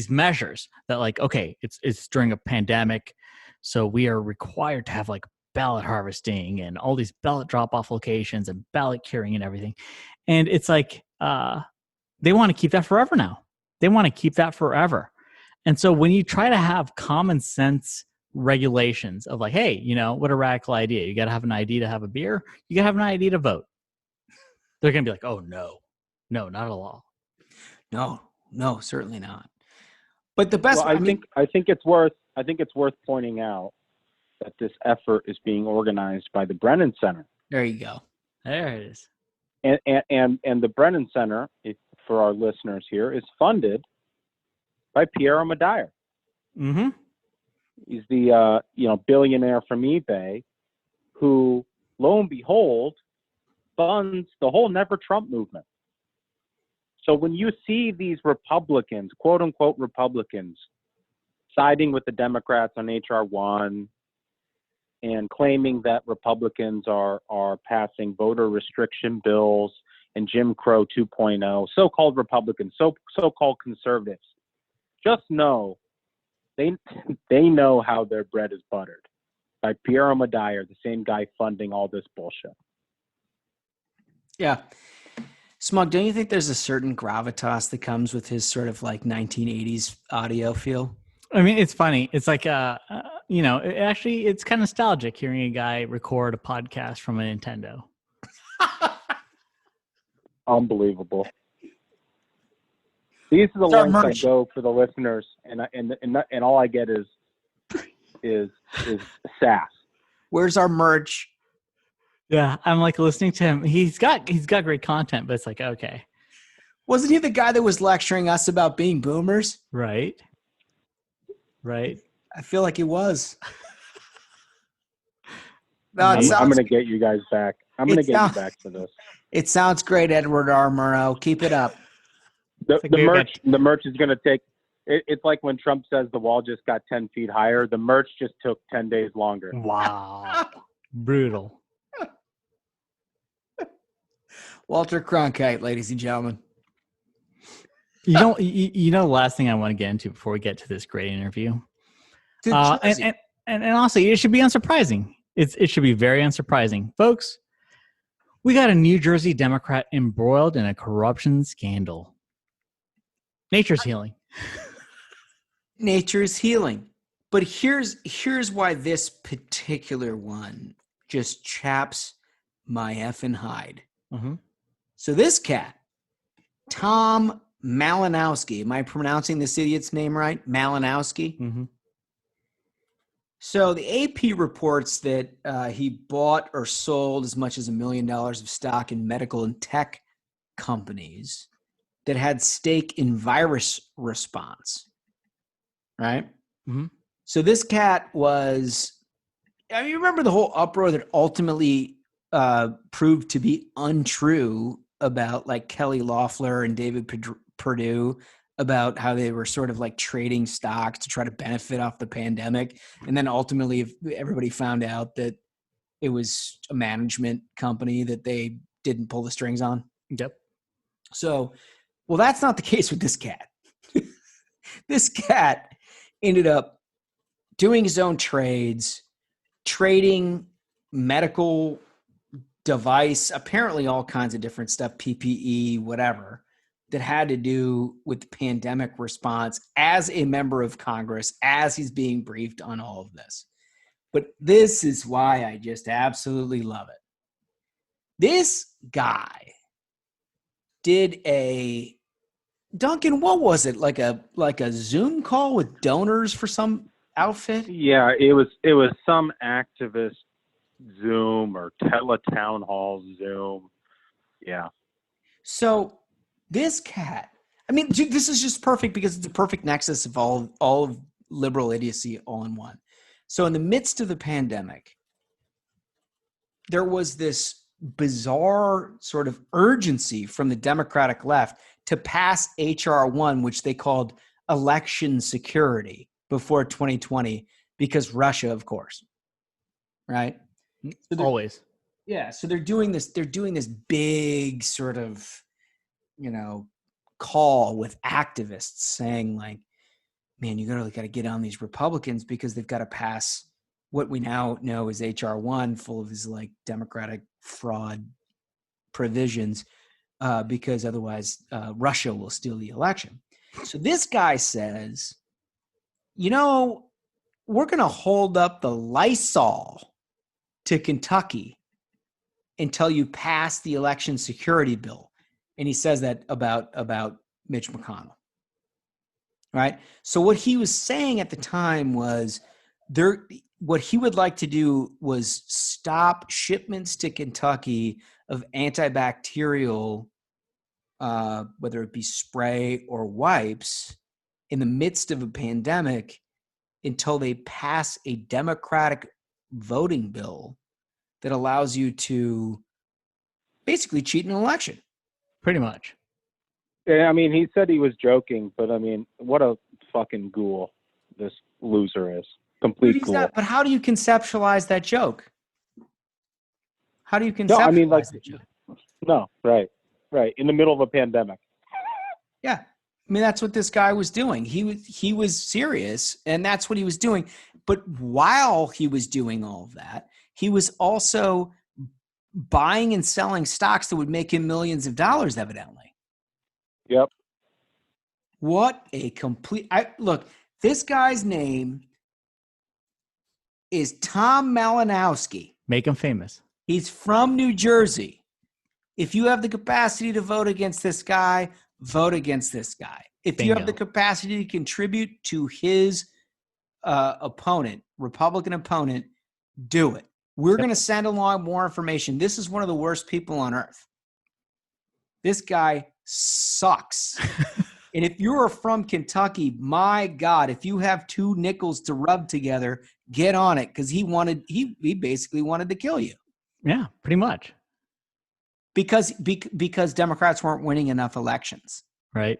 measures that, like, okay, it's during a pandemic, so we are required to have like ballot harvesting and all these ballot drop-off locations and ballot curing and everything. And it's like they want to keep that forever now. They want to keep that forever. And so when you try to have common sense regulations of like, hey, what a radical idea. You got to have an ID to have a beer. You got to have an ID to vote. They're going to be like, oh, no, not at all. No, certainly not. But the best, well, I think it's worth pointing out that this effort is being organized by the Brennan Center. There you go. There it is. And the Brennan Center, for our listeners here, is funded by Pierre Omidyar. Mm-hmm. He's the billionaire from eBay, who, lo and behold, funds the whole Never Trump movement. So when you see these Republicans, quote unquote Republicans, siding with the Democrats on H.R. 1 and claiming that Republicans are passing voter restriction bills and Jim Crow 2.0, so-called Republicans, so-called conservatives, just know they know how their bread is buttered by Pierre Omidyar, the same guy funding all this bullshit. Yeah. Smug, don't you think there's a certain gravitas that comes with his sort of like 1980s audio feel? I mean, it's funny. It's like, it's kind of nostalgic hearing a guy record a podcast from a Nintendo. Unbelievable. These are the lengths I go for the listeners, and all I get is sass. Where's our merch? Yeah, I'm like listening to him. He's got great content, but it's like, okay. Wasn't he the guy that was lecturing us about being boomers? Right. I feel like he was. No, I'm going to get you guys back. I'm going to get you back for this. It sounds great, Edward R. Murrow. Keep it up. The merch is going to take. It's like when Trump says the wall just got 10 feet higher. The merch just took 10 days longer. Wow, brutal. Walter Cronkite, ladies and gentlemen. The last thing I want to get into before we get to this great interview, and honestly, it should be unsurprising. It should be very unsurprising, folks. We got a New Jersey Democrat embroiled in a corruption scandal. Nature's healing. Nature's healing. But here's why this particular one just chaps my effing hide. Mm-hmm. So this cat, Tom Malinowski, am I pronouncing this idiot's name right? Malinowski? Mm-hmm. So the AP reports that he bought or sold as much as $1 million of stock in medical and tech companies that had stake in virus response, right? Mm-hmm. So this cat was, you remember the whole uproar that ultimately proved to be untrue about like Kelly Loeffler and David Perdue about how they were sort of like trading stocks to try to benefit off the pandemic. And then ultimately everybody found out that it was a management company that they didn't pull the strings on. Yep. So, well, that's not the case with this cat. This cat ended up doing his own trades, trading medical device, apparently all kinds of different stuff, PPE, whatever, that had to do with the pandemic response as a member of Congress, as he's being briefed on all of this. But this is why I just absolutely love it. This guy did a Duncan, what was it? Like a Zoom call with donors for some outfit? Yeah, it was some activist Zoom or teletown hall Zoom. Yeah. So this cat, I mean, dude, this is just perfect because it's a perfect nexus of all of liberal idiocy all in one. So in the midst of the pandemic, there was this bizarre sort of urgency from the Democratic left to pass H.R. 1, which they called election security before 2020, because Russia, of course, right? So Always. Yeah. So they're doing this big sort of, call with activists saying like, man, you got to get on these Republicans because they've got to pass what we now know is H.R. 1, full of these like Democratic fraud provisions, because otherwise Russia will steal the election. So this guy says, we're going to hold up the Lysol to Kentucky until you pass the election security bill. And he says that about Mitch McConnell. Right? So what he was saying at the time was what he would like to do was stop shipments to Kentucky of antibacterial, whether it be spray or wipes, in the midst of a pandemic until they pass a Democratic voting bill that allows you to basically cheat an election. Pretty much. Yeah, I mean, he said he was joking, but I mean, what a fucking ghoul this loser is. Complete ghoul. But how do you conceptualize that joke? How do you conceptualize that joke? No, right. In the middle of a pandemic. Yeah. I mean, that's what this guy was doing. He was serious, and that's what he was doing. But while he was doing all of that, he was also buying and selling stocks that would make him millions of dollars, evidently. Yep. What a complete... Look, this guy's name is Tom Malinowski. Make him famous. He's from New Jersey. If you have the capacity to vote against this guy, vote against this guy. If you have the capacity to contribute to his opponent, Republican opponent, do it. We're going to send along more information. This is one of the worst people on earth. This guy sucks. And if you're from Kentucky, my God, if you have two nickels to rub together, get on it, because he basically wanted to kill you. Yeah, pretty much. Because Democrats weren't winning enough elections. Right.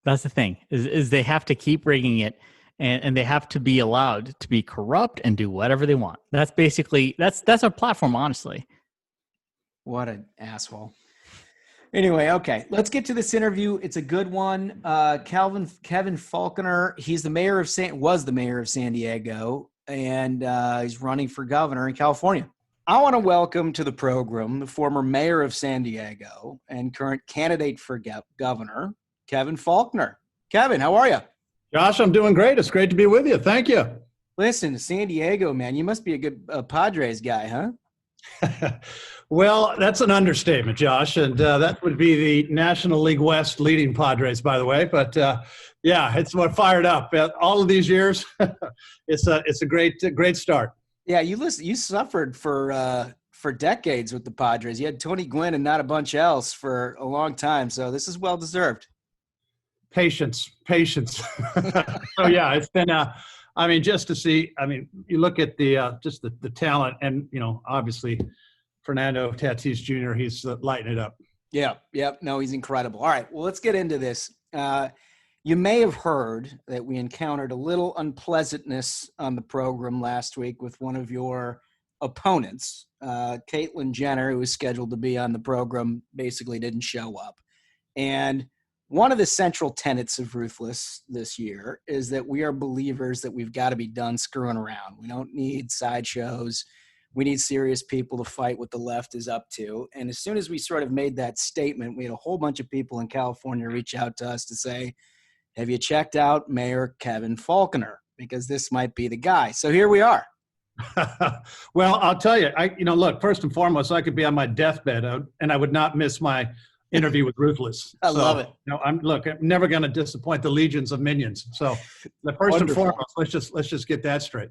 That's the thing is they have to keep rigging it, and they have to be allowed to be corrupt and do whatever they want. That's basically that's our platform, honestly. What an asshole. Anyway, okay, let's get to this interview. It's a good one. Kevin Faulconer, was the mayor of San Diego, and he's running for governor in California. I want to welcome to the program the former mayor of San Diego and current candidate for governor, Kevin Faulconer. Kevin, how are you? Josh, I'm doing great. It's great to be with you. Thank you. Listen, San Diego, man, you must be a good Padres guy, huh? Well, that's an understatement, Josh, and that would be the National League West leading Padres, by the way. But yeah, it's what fired up. All of these years, it's a great start. Yeah, you suffered for decades with the Padres. You had Tony Gwynn and not a bunch else for a long time, so this is well deserved. Patience. So yeah, it's been. Just to see. You look at the talent, and obviously, Fernando Tatis Jr. He's lighting it up. Yeah. No, he's incredible. All right, well, let's get into this. You may have heard that we encountered a little unpleasantness on the program last week with one of your opponents, Caitlyn Jenner, who was scheduled to be on the program, basically didn't show up. And one of the central tenets of Ruthless this year is that we are believers that we've got to be done screwing around. We don't need sideshows. We need serious people to fight what the left is up to. And as soon as we sort of made that statement, we had a whole bunch of people in California reach out to us to say, have you checked out Mayor Kevin Faulconer? Because this might be the guy. So here we are. Well, I'll tell you, look, first and foremost, I could be on my deathbed and I would not miss my interview with Ruthless. I love it. I'm never going to disappoint the legions of minions. So the first and Wonderful. foremost, let's just get that straight.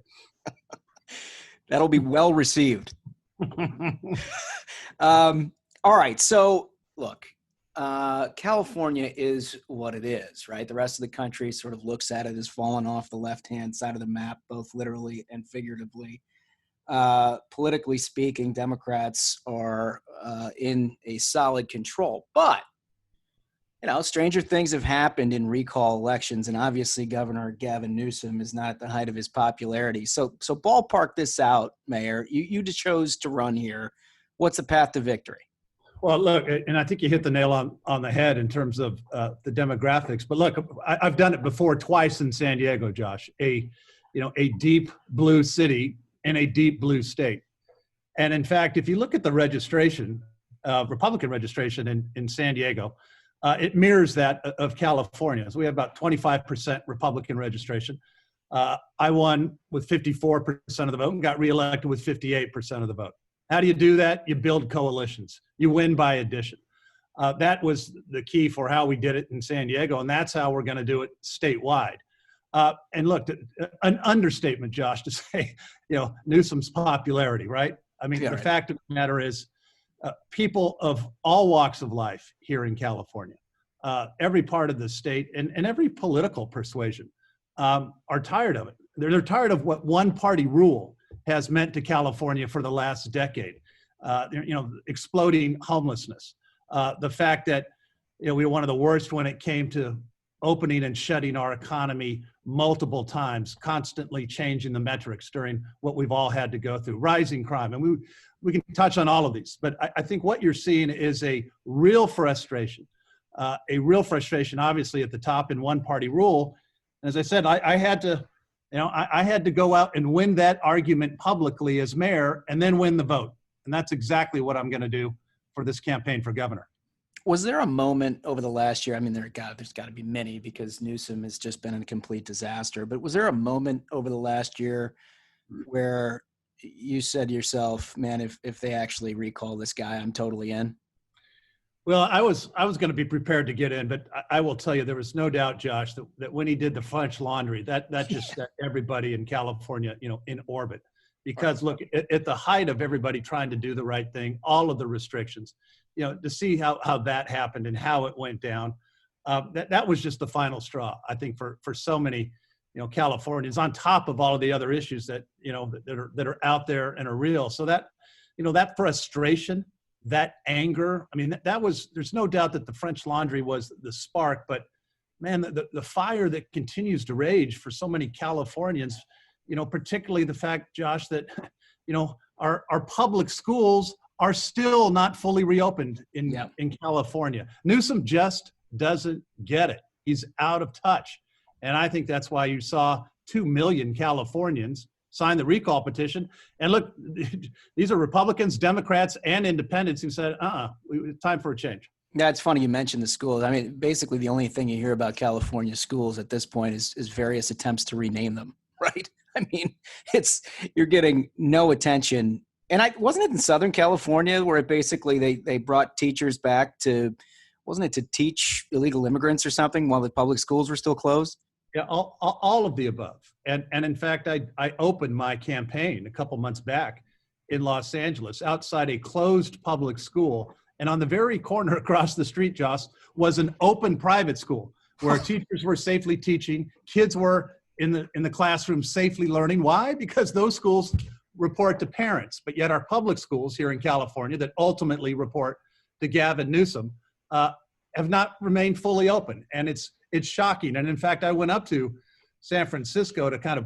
That'll be well received. All right. So look, California is what it is, right? The rest of the country sort of looks at it as fallen off the left-hand side of the map, both literally and figuratively. Politically speaking, Democrats are in a solid control. But, stranger things have happened in recall elections, and obviously Governor Gavin Newsom is not at the height of his popularity. So ballpark this out, Mayor. You just chose to run here. What's the path to victory? Well, look, and I think you hit the nail on the head in terms of the demographics. But look, I've done it before twice in San Diego, Josh. A deep blue city in a deep blue state. And in fact, if you look at the registration, Republican registration in San Diego, it mirrors that of California. So we have about 25% Republican registration. I won with 54% of the vote and got reelected with 58% of the vote. How do you do that? You build coalitions. You win by addition. That was the key for how we did it in San Diego, and that's how we're going to do it statewide. And look, an understatement, Josh, to say, Newsom's popularity, right? I mean, the fact of the matter is, people of all walks of life here in California, every part of the state and every political persuasion are tired of it. They're tired of what one-party rule has meant to California for the last decade. Exploding homelessness, the fact that we were one of the worst when it came to opening and shutting our economy multiple times, constantly changing the metrics during what we've all had to go through, rising crime. And we can touch on all of these, but I think what you're seeing is a real frustration, obviously at the top in one-party rule. And as I said, I had to go out and win that argument publicly as mayor and then win the vote. And that's exactly what I'm going to do for this campaign for governor. Was there a moment over the last year? I mean, there's got to be many because Newsom has just been a complete disaster. But was there a moment over the last year where you said to yourself, man, if they actually recall this guy, I'm totally in? Well, I was going to be prepared to get in, but I will tell you, there was no doubt, Josh, that when he did the French Laundry, that just set everybody in California, in orbit. Because look, at the height of everybody trying to do the right thing, all of the restrictions, to see how that happened and how it went down, that was just the final straw, I think, for so many, Californians, on top of all of the other issues that are out there and are real. So that, that frustration, that anger, I mean, there's no doubt that the French Laundry was the spark, but man, the fire that continues to rage for so many Californians, particularly the fact, Josh, that, our public schools are still not fully reopened in California. Newsom just doesn't get it. He's out of touch. And I think that's why you saw 2 million Californians sign the recall petition. And look, these are Republicans, Democrats, and independents who said, it's time for a change. Yeah, it's funny you mentioned the schools. I mean, basically the only thing you hear about California schools at this point is various attempts to rename them, right? I mean, you're getting no attention. And wasn't it in Southern California where it basically they brought teachers back wasn't it to teach illegal immigrants or something while the public schools were still closed? Yeah, all of the above. And in fact, I opened my campaign a couple months back in Los Angeles outside a closed public school. And on the very corner across the street, Josh, was an open private school where teachers were safely teaching, kids were in the classroom safely learning. Why? Because those schools report to parents, but yet our public schools here in California that ultimately report to Gavin Newsom have not remained fully open. And it's shocking. And in fact, I went up to San Francisco to kind of,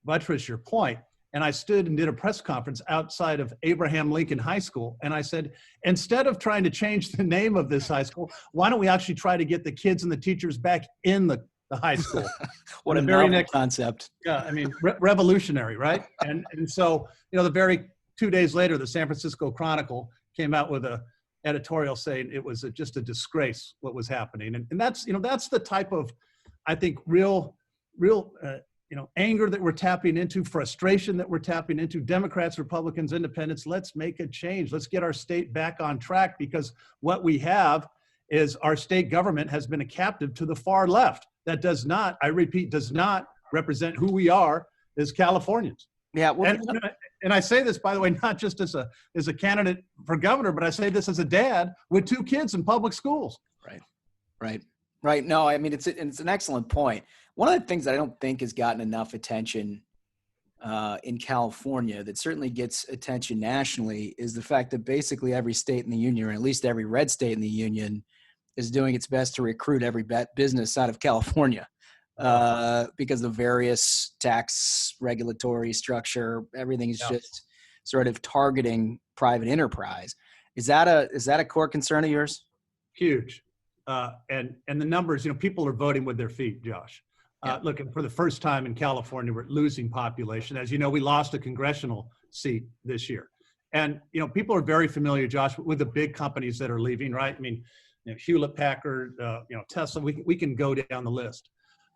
buttress your point. And I stood and did a press conference outside of Abraham Lincoln High School. And I said, instead of trying to change the name of this high school, why don't we actually try to get the kids and the teachers back in the high school? What a very next concept. Yeah, I mean, revolutionary, right? And so, the very 2 days later, the San Francisco Chronicle came out with a editorial saying it was just a disgrace what was happening. And that's, that's the type of, I think, real anger that we're tapping into, frustration that we're tapping into, Democrats, Republicans, independents. Let's make a change. Let's get our state back on track, because what we have is our state government has been a captive to the far left. That does not, I repeat, does not represent who we are as Californians. Yeah. Well, and I say this, by the way, not just as a candidate for governor, but I say this as a dad with 2 kids in public schools. Right. No, I mean, it's an excellent point. One of the things that I don't think has gotten enough attention in California that certainly gets attention nationally is the fact that basically every state in the union, or at least every red state in the union, is doing its best to recruit every business out of California because the various tax regulatory structure, everything is just sort of targeting private enterprise. Is that a core concern of yours? Huge. And the numbers, people are voting with their feet, Josh. Look, for the first time in California, we're losing population. As you know, we lost a congressional seat this year. And, people are very familiar, Josh, with the big companies that are leaving, right? I mean, Hewlett Packard, Tesla, we can go down the list.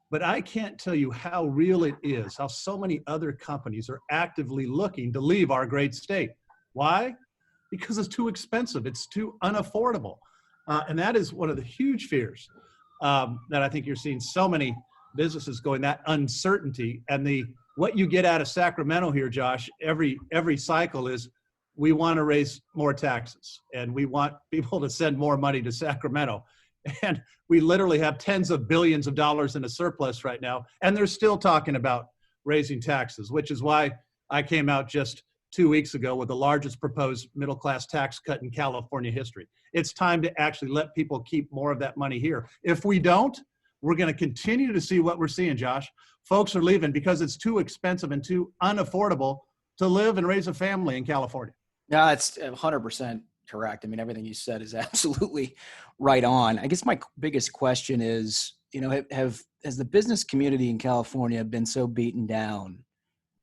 But I can't tell you how real it is, how so many other companies are actively looking to leave our great state. Why? Because it's too expensive. It's too unaffordable. And that is one of the huge fears that I think you're seeing so many businesses going, that uncertainty. And what you get out of Sacramento here, Josh, every cycle is, we want to raise more taxes and we want people to send more money to Sacramento. And we literally have tens of billions of dollars in a surplus right now. And they're still talking about raising taxes, which is why I came out just 2 weeks ago with the largest proposed middle-class tax cut in California history. It's time to actually let people keep more of that money here. If we don't, we're going to continue to see what we're seeing, Josh. Folks are leaving because it's too expensive and too unaffordable to live and raise a family in California. No, that's 100% correct. I mean, everything you said is absolutely right on. I guess my biggest question is, has the business community in California been so beaten down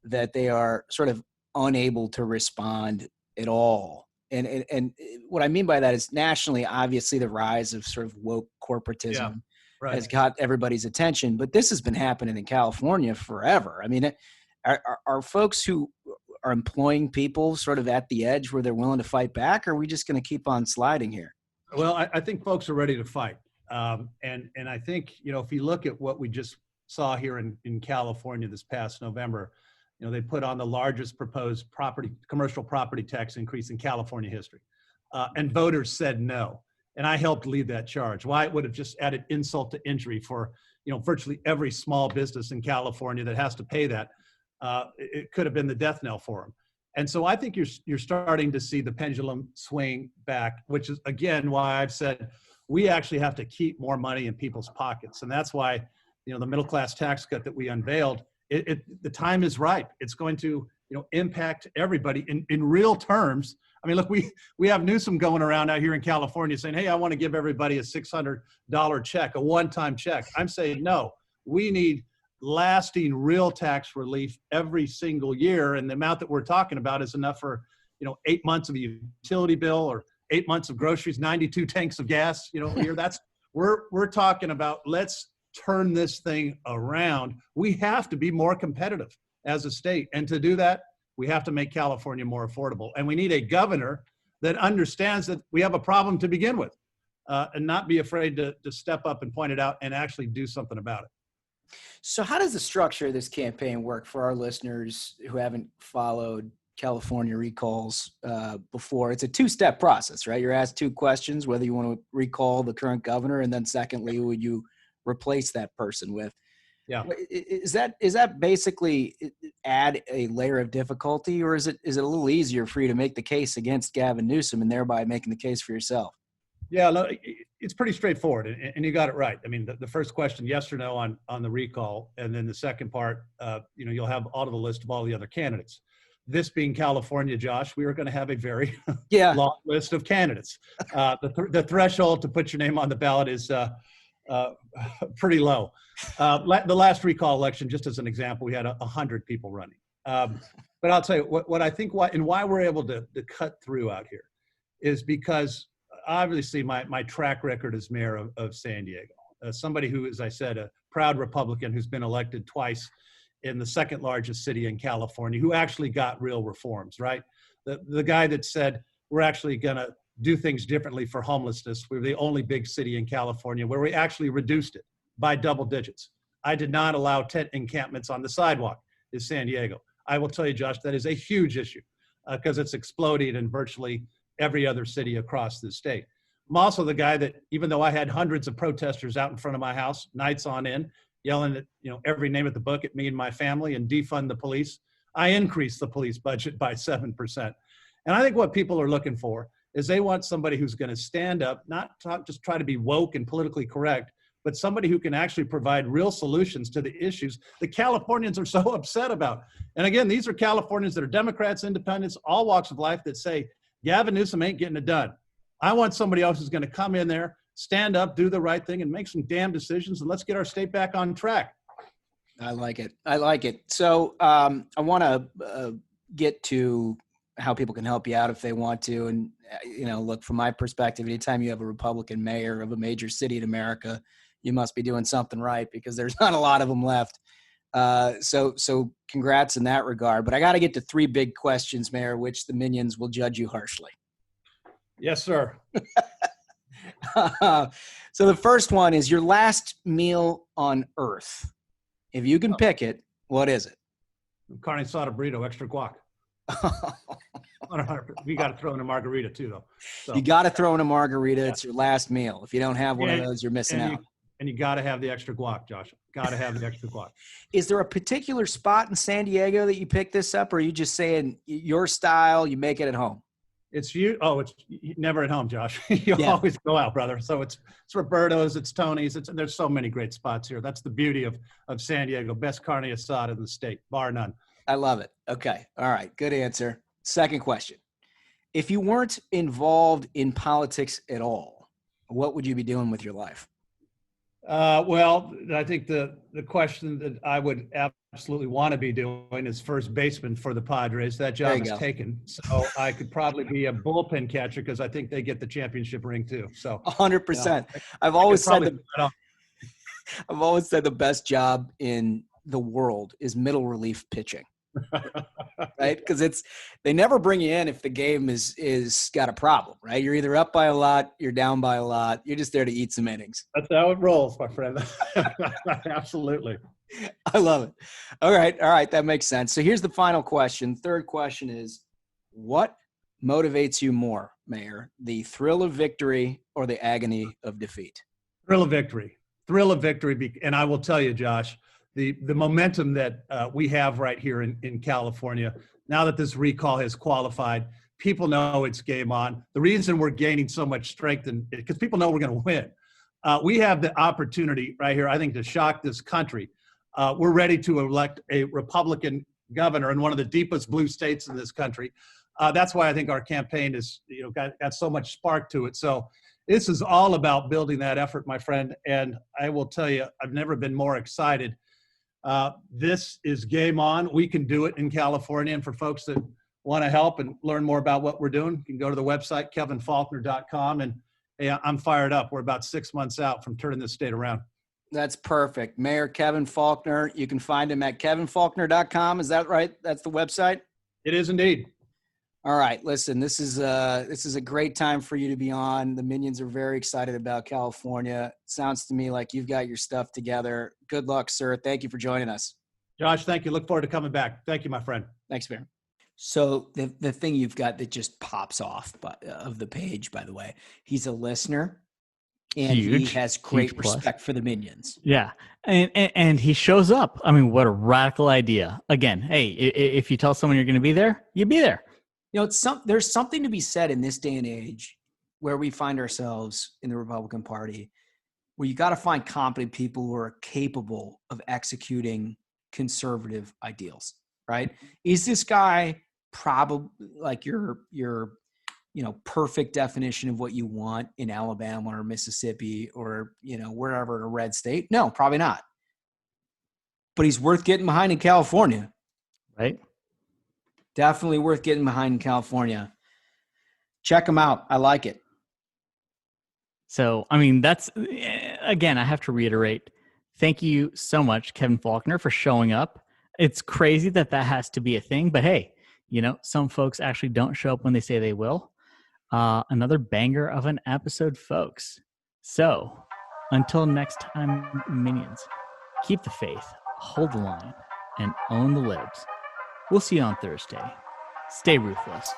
that they are sort of unable to respond at all? And what I mean by that is, nationally, obviously the rise of sort of woke corporatism has got everybody's attention, but this has been happening in California forever. I mean, are folks who are employing people sort of at the edge where they're willing to fight back, or are we just going to keep on sliding here? Well, I think folks are ready to fight. And I think, if you look at what we just saw here in California this past November, they put on the largest proposed commercial property tax increase in California history. And voters said no. And I helped lead that charge. Why? It would have just added insult to injury for, virtually every small business in California that has to pay that. It could have been the death knell for them. And so I think you're starting to see the pendulum swing back, which is, again, why I've said we actually have to keep more money in people's pockets. And that's why, the middle class tax cut that we unveiled, the time is ripe. It's going to, impact everybody in real terms. I mean, look, we have Newsom going around out here in California saying, hey, I want to give everybody a $600 check, a one-time check. I'm saying, no, we need lasting real tax relief every single year. And the amount that we're talking about is enough for, 8 months of a utility bill or 8 months of groceries, 92 tanks of gas, a year. We're talking about, let's turn this thing around. We have to be more competitive as a state. And to do that, we have to make California more affordable. And we need a governor that understands that we have a problem to begin with, and not be afraid to step up and point it out and actually do something about it. So how does the structure of this campaign work for our listeners who haven't followed California recalls before? It's a 2-step process, right? You're asked 2 questions, whether you want to recall the current governor, and then secondly, would you replace that person with? Yeah. Is that basically add a layer of difficulty, or is it a little easier for you to make the case against Gavin Newsom and thereby making the case for yourself? Yeah, no, it's pretty straightforward, and you got it right. I mean, the first question, yes or no on the recall, and then the second part, you'll have all of the list of all the other candidates. This being California, Josh, we are going to have a very long list of candidates. The threshold to put your name on the ballot is pretty low. The last recall election, just as an example, we had 100 people running. But I'll tell you what I think why we're able to cut through out here is because obviously my track record as mayor of San Diego, somebody who, as I said, a proud Republican who's been elected twice in the second largest city in California who actually got real reforms, right? The guy that said, we're actually going to do things differently for homelessness. We're the only big city in California where we actually reduced it by double digits. I did not allow tent encampments on the sidewalk in San Diego. I will tell you, Josh, that is a huge issue because it's exploding in virtually every other city across the state. I'm also the guy that, even though I had hundreds of protesters out in front of my house, nights on end, yelling at every name of the book at me and my family and defund the police, I increased the police budget by 7%. And I think what people are looking for is they want somebody who's going to stand up, not just try to be woke and politically correct, but somebody who can actually provide real solutions to the issues that Californians are so upset about. And again, these are Californians that are Democrats, independents, all walks of life that say, Gavin Newsom ain't getting it done. I want somebody else who's going to come in there, stand up, do the right thing, and make some damn decisions, and let's get our state back on track. I like it. I like it. So I want to get to how people can help you out if they want to. And, look, from my perspective, anytime you have a Republican mayor of a major city in America, you must be doing something right because there's not a lot of them left. So congrats in that regard. But I got to get to three big questions, Mayor, which the minions will judge you harshly. Yes, sir. So the first one is your last meal on Earth. If you can pick it, what is it? Carne asada burrito, extra guac. We got to throw in a margarita too, though. So. You got to throw in a margarita. It's your last meal. If you don't have one of those, you're missing out. And you got to have the extra guac, Josh. Got to have the extra guac. Is there a particular spot in San Diego that you picked this up, or are you just saying your style, you make it at home? It's you. Oh, it's never at home, Josh. You always go out, brother. So it's Roberto's, it's Tony's. There's so many great spots here. That's the beauty of San Diego. Best carne asada in the state, bar none. I love it. Okay. All right. Good answer. Second question. If you weren't involved in politics at all, what would you be doing with your life? Well, I think the question that I would absolutely want to be doing is first baseman for the Padres. That job is taken. So I could probably be a bullpen catcher because I think they get the championship ring too. So 100%. I've always said the best job in the world is middle relief pitching. Right? Because they never bring you in if the game is got a problem, right? You're either up by a lot, you're down by a lot. You're just there to eat some innings. That's how it rolls, my friend. Absolutely. I love it. All right. That makes sense. So here's the final question. Third question is, what motivates you more, Mayor? The thrill of victory or the agony of defeat? Thrill of victory. Thrill of victory. And I will tell you, Josh, the momentum that we have right here in California, now that this recall has qualified, people know it's game on. The reason we're gaining so much strength is because people know we're going to win. We have the opportunity right here, I think, to shock this country. We're ready to elect a Republican governor in one of the deepest blue states in this country. That's why I think our campaign is, got so much spark to it. So this is all about building that effort, my friend. And I will tell you, I've never been more excited. This is game on. We can do it in California. And for folks that want to help and learn more about what we're doing, you can go to the website, kevinfaulconer.com. And hey, I'm fired up. We're about 6 months out from turning this state around. That's perfect. Mayor Kevin Faulconer. You can find him at kevinfaulconer.com. Is that right? That's the website? It is indeed. All right. Listen, this is a great time for you to be on. The Minions are very excited about California. It sounds to me like you've got your stuff together. Good luck, sir. Thank you for joining us. Josh, thank you. Look forward to coming back. Thank you, my friend. Thanks, Mayor. So the thing you've got that just pops off of the page, by the way, he's a listener. And he has great respect for the Minions. Yeah. And he shows up. I mean, what a radical idea. Again, hey, if you tell someone you're going to be there, you be there. There's something to be said in this day and age where we find ourselves in the Republican Party, where you got to find competent people who are capable of executing conservative ideals, right? Is this guy probably like your perfect definition of what you want in Alabama or Mississippi or, wherever in a red state? No, probably not. But he's worth getting behind in California. Right? Definitely worth getting behind in California. Check him out. I like it. So, I mean, that's, again, I have to reiterate, thank you so much, Kevin Faulconer, for showing up. It's crazy that has to be a thing, but hey, some folks actually don't show up when they say they will. Another banger of an episode, folks. So until next time, minions, keep the faith, hold the line, and own the libs. We'll see you on Thursday. Stay ruthless.